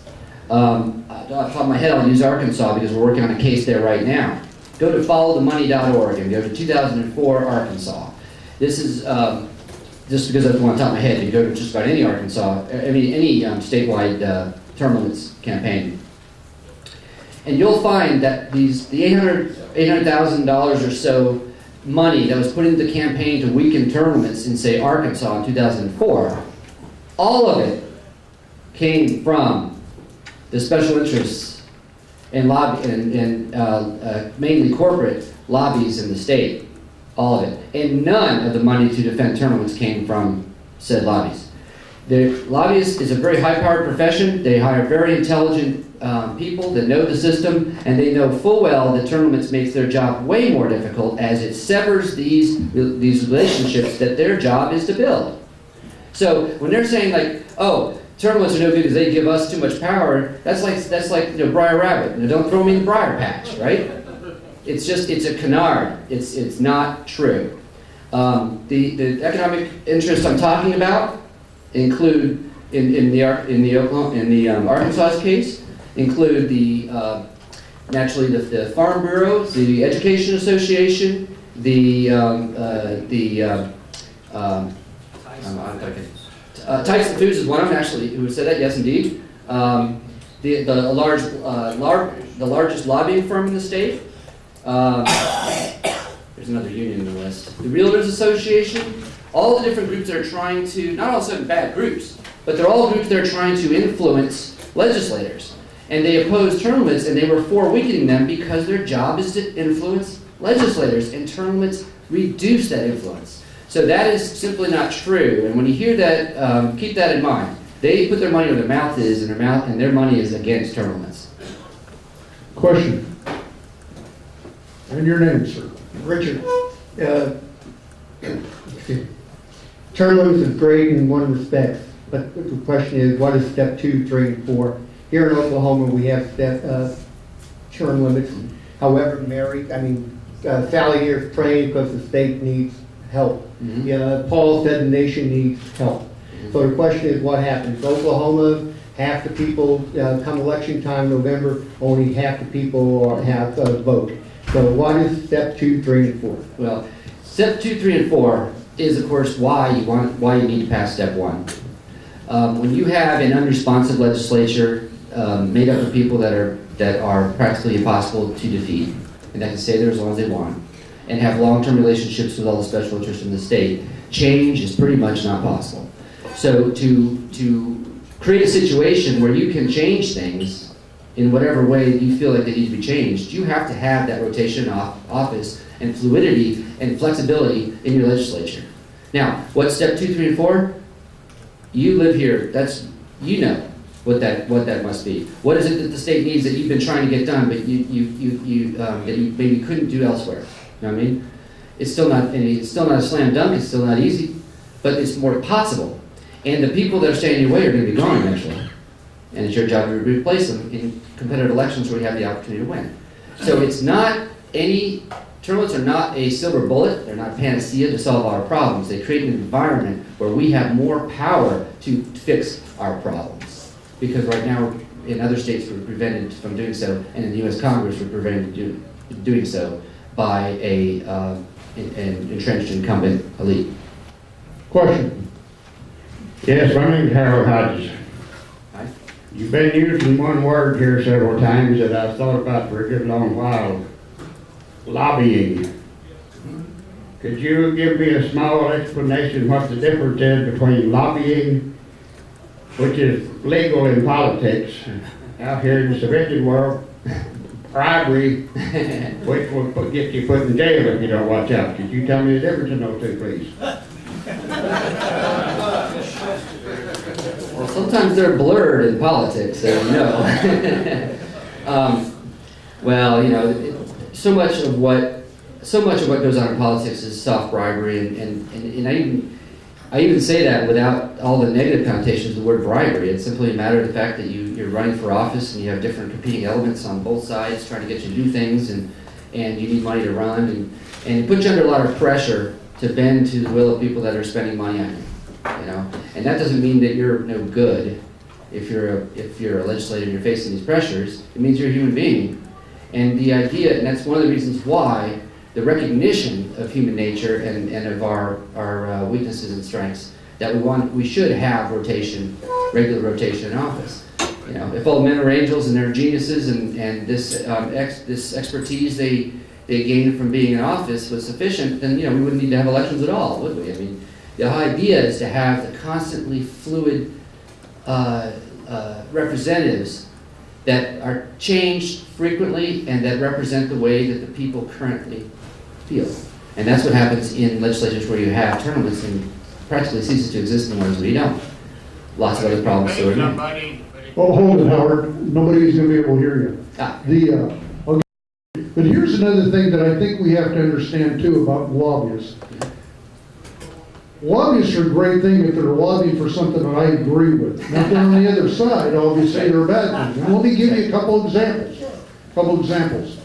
Off the top of my head, I'll use Arkansas because we're working on a case there right now. Go to followthemoney.org and go to 2004 Arkansas. This is just because that's the one on top of my head. You go to just about any Arkansas, any statewide term limits campaign, and you'll find that the $800,000 or so money that was put into the campaign to weaken term limits in, say, Arkansas in 2004, all of it came from the special interests and mainly corporate lobbies in the state. All of it. And none of the money to defend term limits came from said lobbies. The lobbyist is a very high-powered profession. They hire very intelligent people that know the system, and they know full well that term limits makes their job way more difficult as it severs these relationships that their job is to build. So when they're saying like, oh, term limits are no good because they give us too much power, that's like Briar Rabbit. Don't throw me in the briar patch, right? It's a canard. It's not true. The economic interests I'm talking about include in the Arkansas case include naturally the Farm Bureau, the Education Association, Tyson Foods is one of them actually who said that. Yes, indeed. The largest lobbying firm in the state. There's another union in the list. The Realtors Association, all the different groups that are trying to, not all of a sudden bad groups, but they're all groups that are trying to influence legislators. And they oppose term limits, and they were for weakening them because their job is to influence legislators, and term limits reduce that influence. So that is simply not true. And when you hear that, keep that in mind. They put their money where their mouth is, and their money is against term limits. Question. And your name, sir? Richard. Term limits is great in one respect, but the question is, what is step 2, 3, and 4? Here in Oklahoma, we have term limits. However, Sally here is praying because the state needs help. Mm-hmm. Paul said the nation needs help. Mm-hmm. So the question is, what happens? Oklahoma, half the people, come election time, November, only half the people have vote. So what is step 2, 3, and 4? Well, step 2, 3, and 4 is, of course, why you need to pass step 1. When you have an unresponsive legislature made up of people that are practically impossible to defeat, and that can stay there as long as they want, and have long-term relationships with all the special interests in the state, change is pretty much not possible. So to create a situation where you can change things in whatever way you feel like they need to be changed, you have to have that rotation of office and fluidity and flexibility in your legislature. Now, what's step 2, 3, and 4? You live here. You know what that must be. What is it that the state needs that you've been trying to get done, but that you maybe couldn't do elsewhere? You know what I mean? It's still not a slam dunk. It's still not easy, but it's more possible. And the people that are standing in your way are going to be gone eventually. And it's your job to replace them in competitive elections where you have the opportunity to win. So it's not term limits are not a silver bullet. They're not a panacea to solve our problems. They create an environment where we have more power to fix our problems. Because right now, in other states, we're prevented from doing so, and in the U.S. Congress, we're prevented doing so by an entrenched incumbent elite. Question. Yes, my name is Harold Hodges. Hi. You've been using one word here several times that I've thought about for a good long while. Lobbying. Could you give me a small explanation what the difference is between lobbying, which is legal in politics out here in the civilian world, bribery, which will get you put in jail if you don't watch out. Could you tell me the difference in those two, please? Well, sometimes they're blurred in politics, so you know. Well, you know, so much of what goes on in politics is soft bribery, and I even say that without all the negative connotations of the word bribery. It's simply a matter of the fact that you're running for office and you have different competing elements on both sides trying to get you to do things, and you need money to run, and it puts you under a lot of pressure to bend to the will of people that are spending money on you. You know, and that doesn't mean that you're no good. If you're a legislator and you're facing these pressures, it means you're a human being. And the idea, and that's one of the reasons why the recognition of human nature and of our weaknesses and strengths, that we should have regular rotation in office. You know, if all men are angels and they're geniuses, and this expertise they gained from being in office was sufficient, then we wouldn't need to have elections at all, would we? I mean, the idea is to have the constantly fluid representatives that are changed frequently and that represent the way that the people currently feel. And that's what happens in legislatures where you have term limits and practically ceases to exist in ones where you don't. Lots of other problems. So Oh, hold it, Howard. Nobody's going to be able to hear you. Okay. But here's another thing that I think we have to understand too about lobbyists. Lobbyists are a great thing if they're lobbying for something that I agree with. Now, if they're on the other side, obviously they're a bad thing. And let me give you a couple examples.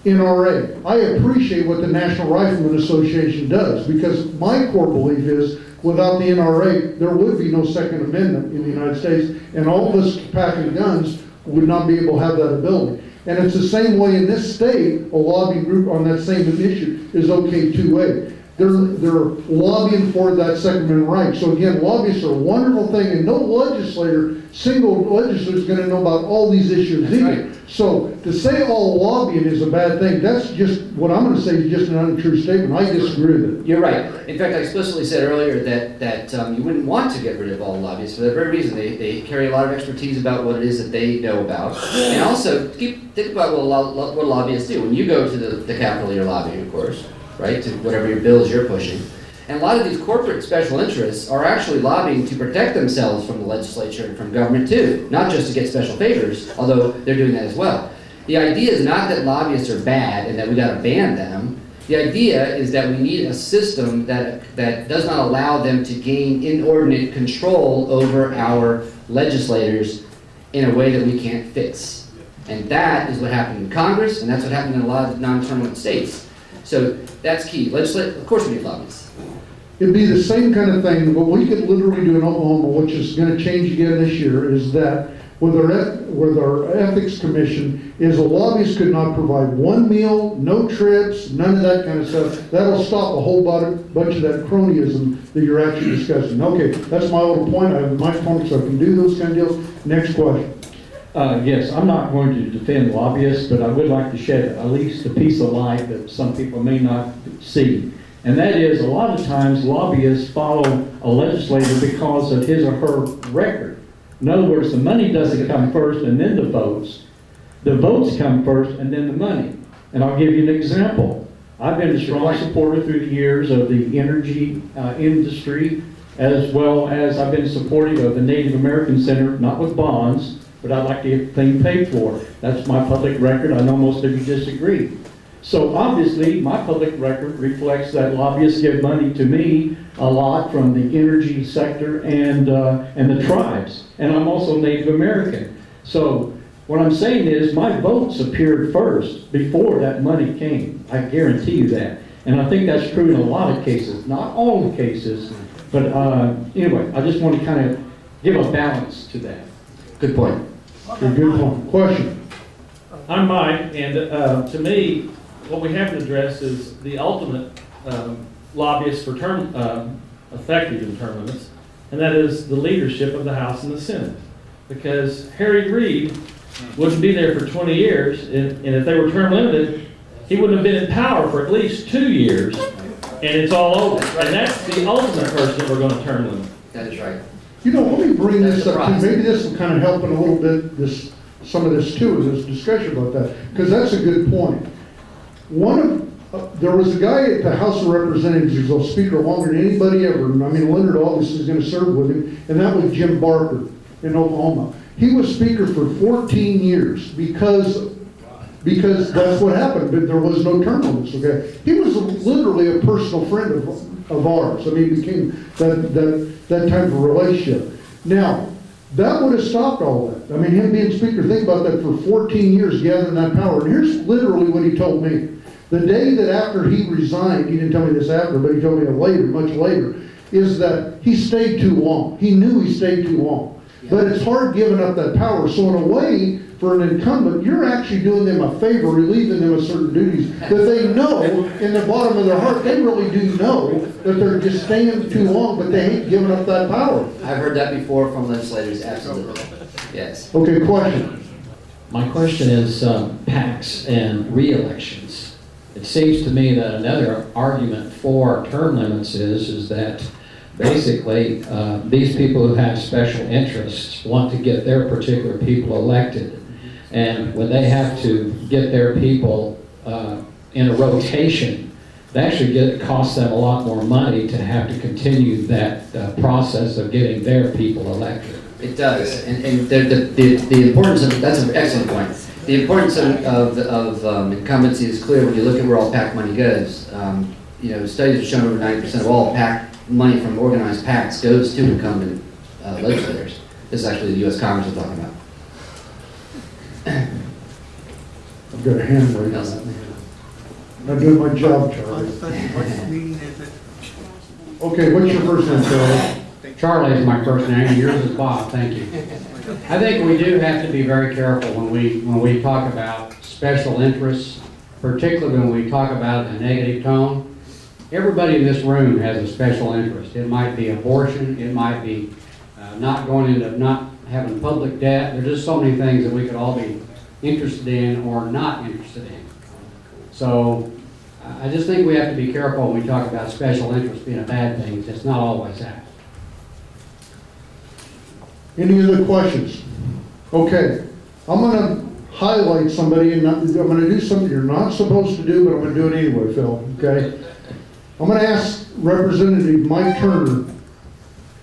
NRA. I appreciate what the National Rifleman Association does, because my core belief is without the NRA, there would be no Second Amendment in the United States, and all of us packing guns would not be able to have that ability. And it's the same way in this state, a lobbying group on that same issue is OK 2A. They're lobbying for that Second Amendment right. So again, lobbyists are a wonderful thing, and no single legislator is going to know about all these issues either. Right. So to say all lobbying is a bad thing, that's just, what I'm going to say is just an untrue statement. I disagree with it. You're right. In fact, I explicitly said earlier that you wouldn't want to get rid of all lobbyists for that very reason. They carry a lot of expertise about what it is that they know about. And also, think about what lobbyists do. When you go to the Capitol, you're lobbying, of course, right, to whatever your bills you're pushing. And a lot of these corporate special interests are actually lobbying to protect themselves from the legislature and from government too, not just to get special favors, although they're doing that as well. The idea is not that lobbyists are bad and that we got to ban them. The idea is that we need a system that does not allow them to gain inordinate control over our legislators in a way that we can't fix. And that is what happened in Congress, and that's what happened in a lot of non-term limit states. So that's key. Of course we need lobbyists. It'd be the same kind of thing. What we could literally do in Oklahoma, which is going to change again this year, is that with our ethics commission, is a lobbyist could not provide one meal, no trips, none of that kind of stuff. That'll stop a whole bunch of that cronyism that you're actually discussing. Okay, that's my little point. I have the microphone so I can do those kind of deals. Next question. Yes, I'm not going to defend lobbyists, but I would like to shed at least a piece of light that some people may not see. And that is, a lot of times lobbyists follow a legislator because of his or her record. In other words, the money doesn't come first and then the votes. The votes come first and then the money. And I'll give you an example. I've been a strong supporter through the years of the energy industry, as well as I've been supportive of the Native American Center, not with bonds, but I'd like to get the thing paid for. That's my public record. I know most of you disagree. So obviously, my public record reflects that lobbyists give money to me a lot from the energy sector and the tribes. And I'm also Native American. So what I'm saying is my votes appeared first before that money came. I guarantee you that. And I think that's true in a lot of cases. Not all the cases, but anyway, I just want to kind of give a balance to that. Good point. Good point. Question. I'm Mike, and to me, what we have to address is the ultimate lobbyist for effective in term limits, and that is the leadership of the House and the Senate. Because Harry Reid wouldn't be there for 20 years, and if they were term limited, he wouldn't have been in power for at least 2 years, and it's all over. And that's the ultimate person that we're going to term limit. That is right. Let me bring this up too. Maybe this will kind of help in a little bit, this some of this too, in this discussion about that, because that's a good point. There was a guy at the House of Representatives who's a speaker longer than anybody ever, and I mean, Leonard obviously is going to serve with him, and that was Jim Barker in Oklahoma. He was speaker for 14 years because that's what happened, but there was no term limits, okay? He was literally a personal friend of ours. I mean, it became that type of relationship. Now, that would have stopped all that. I mean, him being speaker, think about that, for 14 years gathering that power. And here's literally what he told me. The day that after he resigned, he didn't tell me this after, but he told me later, much later, is that he stayed too long. He knew he stayed too long. But it's hard giving up that power. So in a way, for an incumbent, you're actually doing them a favor, relieving them of certain duties that they know in the bottom of their heart, they really do know that they're just staying too long, but they ain't giving up that power. I've heard that before from legislators, absolutely. Yes. Okay, question. My question is PACs and re-elections. It seems to me that another argument for term limits is that basically these people who have special interests want to get their particular people elected. And when they have to get their people in a rotation, it actually costs them a lot more money to have to continue that process of getting their people elected. It does, and the importance of, that's an excellent point. The importance of incumbency is clear when you look at where all PAC money goes. You know, studies have shown over 90% of all PAC money from organized PACs goes to incumbent legislators. This is actually the U.S. Congress we're talking about. I've got a hand raised. I'm doing my job, Charlie. Okay, what's your first name, Charlie? Charlie is my first name, yours is Bob, thank you. I think we do have to be very careful when we talk about special interests, particularly when we talk about a negative tone. Everybody in this room has a special interest. It might be abortion, it might be not having public debt. There's just so many things that we could all be interested in or not interested in. So I just think we have to be careful when we talk about special interest being a bad thing. It's not always that. Any other questions? Okay, I'm going to highlight somebody, and I'm going to do something you're not supposed to do, but I'm going to do it anyway, Phil, okay? I'm going to ask Representative Mike Turner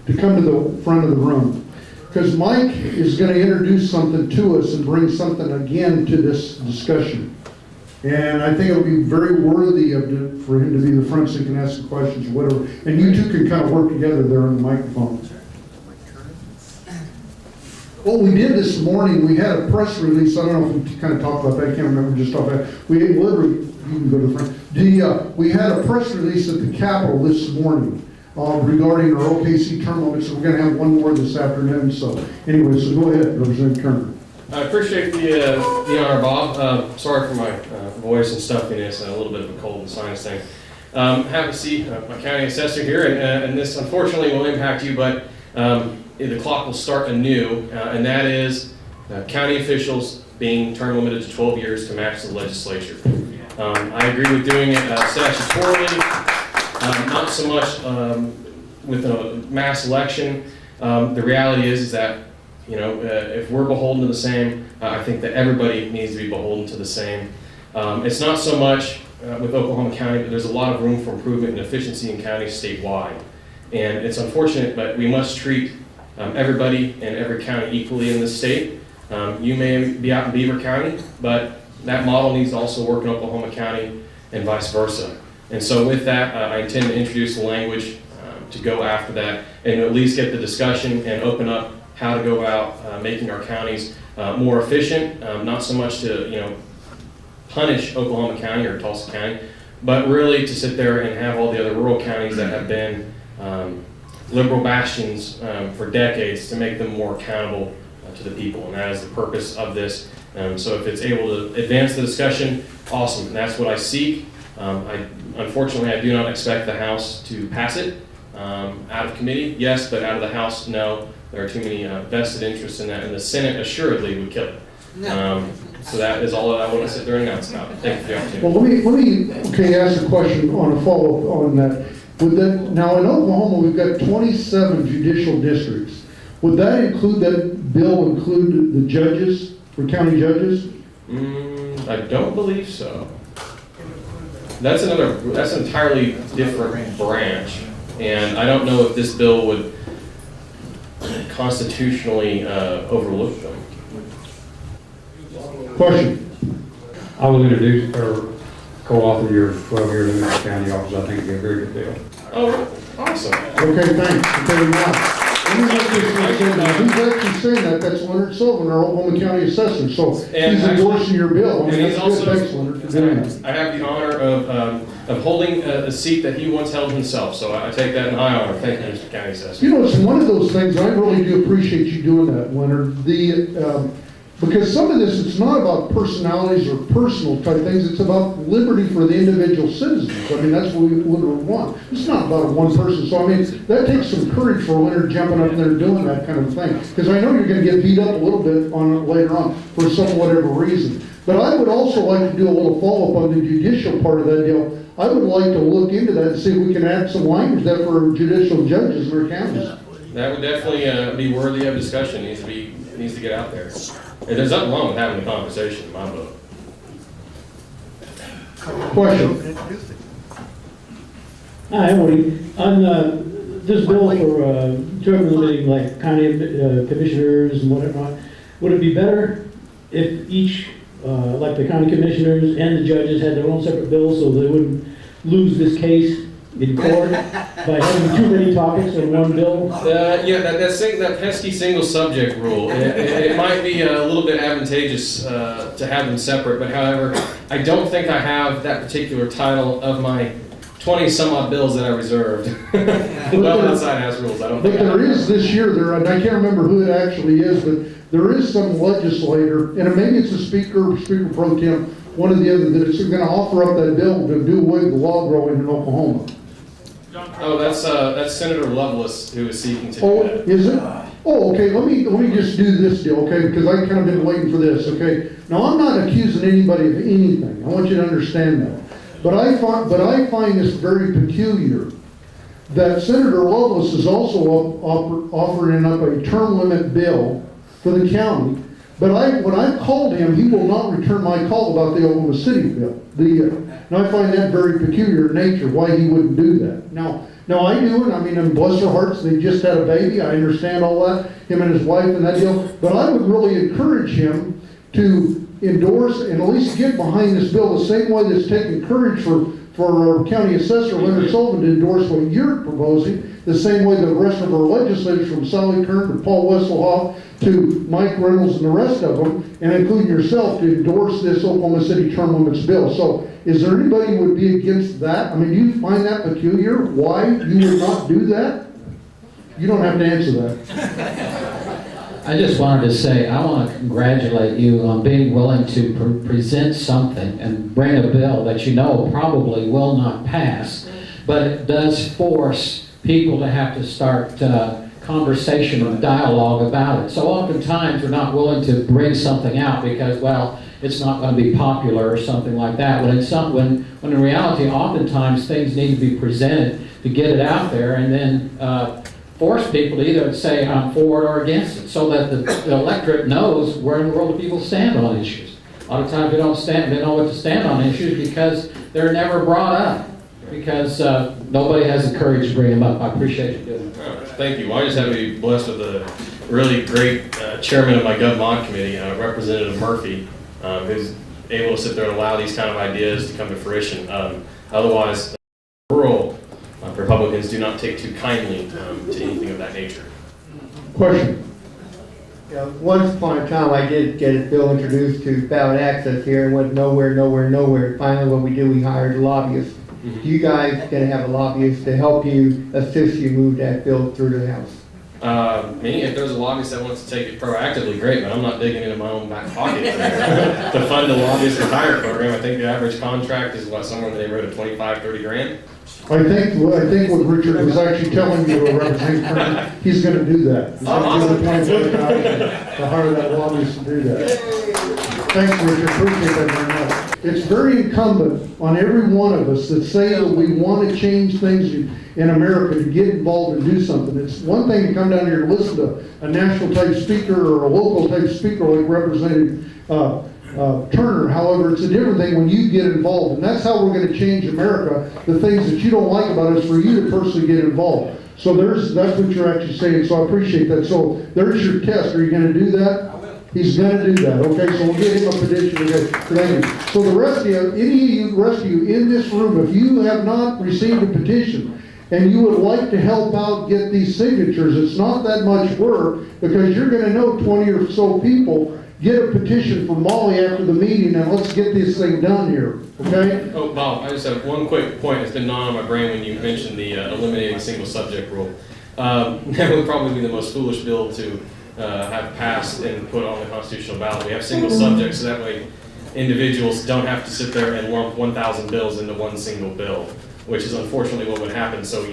to come to the front of the room, because Mike is going to introduce something to us and bring something again to this discussion. And I think it'll be very worthy for him to be the front so he can ask the questions or whatever. And you two can kind of work together there on the microphone. What we did this morning, we had a press release. I don't know if we kind of talked about that. I can't remember just off that. We literally, you can go to the front. We had a press release at the Capitol this morning regarding our OKC term limits. So we're going to have one more this afternoon. So anyway, so go ahead, Representative Turner. I appreciate the honor, Bob. Sorry for my voice and stuffiness, a little bit of a cold and sinus thing. Happy to see my county assessor here, and this unfortunately will impact you, but the clock will start anew, and that is county officials being term limited to 12 years to match the legislature. I agree with doing it statutorily, not so much with a mass election. The reality is that, you know, if we're beholden to the same, I think that everybody needs to be beholden to the same. It's not so much with Oklahoma County, but there's a lot of room for improvement and efficiency in counties statewide. And it's unfortunate, but we must treat everybody in every county equally in this state. You may be out in Beaver County, but that model needs to also work in Oklahoma County and vice versa. And so with that, I intend to introduce the language to go after that and at least get the discussion and open up how to go about making our counties more efficient, not so much to, you know, punish Oklahoma County or Tulsa County, but really to sit there and have all the other rural counties that have been liberal bastions for decades to make them more accountable to the people, and that is the purpose of this. So if it's able to advance the discussion, awesome, and that's what I seek. Unfortunately, I do not expect the House to pass it out of committee, yes, but out of the House, no. There are too many vested interests in that, and the Senate assuredly would kill it. So that is all that I want to sit there and announce about. Thank you for the opportunity. Well, let me ask a question on a follow-up on that. Would that. Now in Oklahoma, we've got 27 judicial districts. Would that bill include the judges? for county judges? I don't believe so. That's an entirely different branch, and I don't know if this bill would constitutionally overlook them. Question? I will introduce or co-author your 12-year limit for county office. I think it'd be a very good bill. Oh, awesome. Okay, thanks. Okay, now, let me make this understand. Who's actually saying that? That's Leonard Sullivan, our Oklahoma County Assessor. So And he's endorsing your bill. And he's also, Thanks, Leonard, for doing that. I have the honor of holding a seat that he once held himself, so I take that in high honor. Thank you, Mr. County Assessor. You know, it's one of those things, I really do appreciate you doing that, Leonard. Because some of this, it's not about personalities or personal type things, it's about liberty for the individual citizens. I mean, that's what we would want. It's not about one person. So, I mean, that takes some courage for Leonard jumping up there and doing that kind of thing. Because I know you're going to get beat up a little bit on it later on for some whatever reason. But I would also like to do a little follow-up on the judicial part of that deal. I would like to look into that and see if we can add some language there for judicial judges in our counties. That would definitely be worthy of discussion. It needs to get out there. And there's nothing wrong with having a conversation, in my book. Question? Hi, Woody. On this bill for term limiting like county commissioners and whatever, would it be better if each, like the county commissioners and the judges had their own separate bills so they wouldn't lose this case in court by having too many topics in one bill? Yeah, that pesky single subject rule. It might be a little bit advantageous to have them separate, but however, I don't think I have that particular title of my 20 some odd bills that I reserved. Well, outside House rules, I don't think. But there is this year, and I can't remember who it actually is, but there is some legislator, and maybe it's the speaker pro tem, one or the other, that is going to offer up that bill to do away with the log growing in Oklahoma. Oh, that's Senator Lovelace who is seeking to do Oh, that. is it? Oh, okay, let me just do this deal, okay, because I've kind of been waiting for this, okay? Now, I'm not accusing anybody of anything. I want you to understand that. But I find this very peculiar that Senator Lovelace is also offering up a term limit bill for the county. But when I called him, he will not return my call about the Oklahoma City bill. And I find that very peculiar in nature, why he wouldn't do that. Now I do, and I mean, and bless their hearts, they just had a baby. I understand all that, him and his wife and that deal. But I would really encourage him to endorse and at least get behind this bill the same way that's taking courage for our county assessor, Leonard Sullivan, to endorse what you're proposing, the same way the rest of our legislators from Sally Kern to Paul Wesselhoff to Mike Reynolds and the rest of them, and including yourself, to endorse this Oklahoma City term limits bill. So is there anybody who would be against that? I mean, do you find that peculiar? Why you would not do that? You don't have to answer that. I just wanted to say, I want to congratulate you on being willing to present something and bring a bill that you know probably will not pass, but it does force people to have to start conversation and dialogue about it. So oftentimes we're not willing to bring something out because, well, it's not going to be popular or something like that. When in reality, oftentimes things need to be presented to get it out there and then force people to either say I'm for it or against it, so that the electorate knows where in the world do people stand on issues. A lot of times they know what to stand on issues because they're never brought up, because nobody has the courage to bring them up. I appreciate you doing it. Thank you. Well, I just have to be blessed with a really great chairman of my GovMod committee, Representative Murphy, who's able to sit there and allow these kind of ideas to come to fruition. Otherwise, rural Republicans do not take too kindly to anything of that nature. Question? Yeah, once upon a time, I did get a bill introduced to ballot access here and went nowhere. Finally, what we did, we hired a lobbyist. Mm-hmm. You guys going to have a lobbyist to help you, assist you move that bill through the House? Me, if there's a lobbyist that wants to take it proactively, great, but I'm not digging into my own back pocket to fund a lobbyist retire program. I think the average contract is somewhere in the neighborhood of 25, 30 grand. I think what Richard was actually telling you, Representative, he's going to do that. He's going to do the $20,000 to hire that lobbyist to do that. Thanks, Richard. Appreciate that very much. it's very incumbent on every one of us that say that we want to change things in America to get involved and do something. It's one thing to come down here and listen to a national type speaker or a local type speaker like Representative Turner. However, it's a different thing when you get involved, and that's how we're going to change America. The things that you don't like about us, for you to personally get involved. So that's what you're actually saying. So I appreciate that. So there's your test. Are you going to do that? He's going to do that. Okay, so we'll get him a petition. Okay, thank you. So the rest of you, rest of you in this room, if you have not received a petition and you would like to help out get these signatures, it's not that much work, because you're going to know 20 or so people. Get a petition from Molly after the meeting, and let's get this thing done here. Okay? Oh, Bob, I just have one quick point that's been gnawing on my brain when you mentioned the eliminating single subject rule. That would probably be the most foolish bill to have passed and put on the constitutional ballot. We have single subject, so that way individuals don't have to sit there and lump 1,000 bills into one single bill, which is unfortunately what would happen. So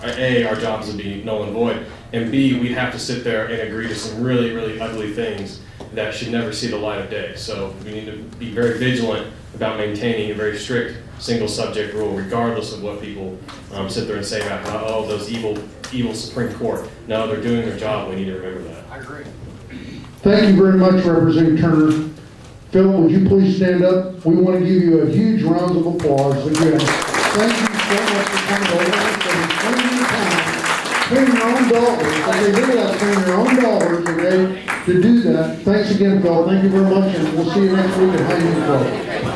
A, our jobs would be null and void, and B, we'd have to sit there and agree to some really, really ugly things that should never see the light of day. So we need to be very vigilant about maintaining a very strict single subject rule, regardless of what people sit there and say about how, oh, those evil Supreme Court. No, they're doing their job. We need to remember that. I agree. Thank you very much, Representative Turner. Phil, would you please stand up? We want to give you a huge round of applause again. Thank you so much for coming over and spending your time, spending your own dollars. Okay, look at that, spending your own dollars, okay, to do that. Thanks again, Phil. Thank you very much, and we'll see you next week at High Noon Club.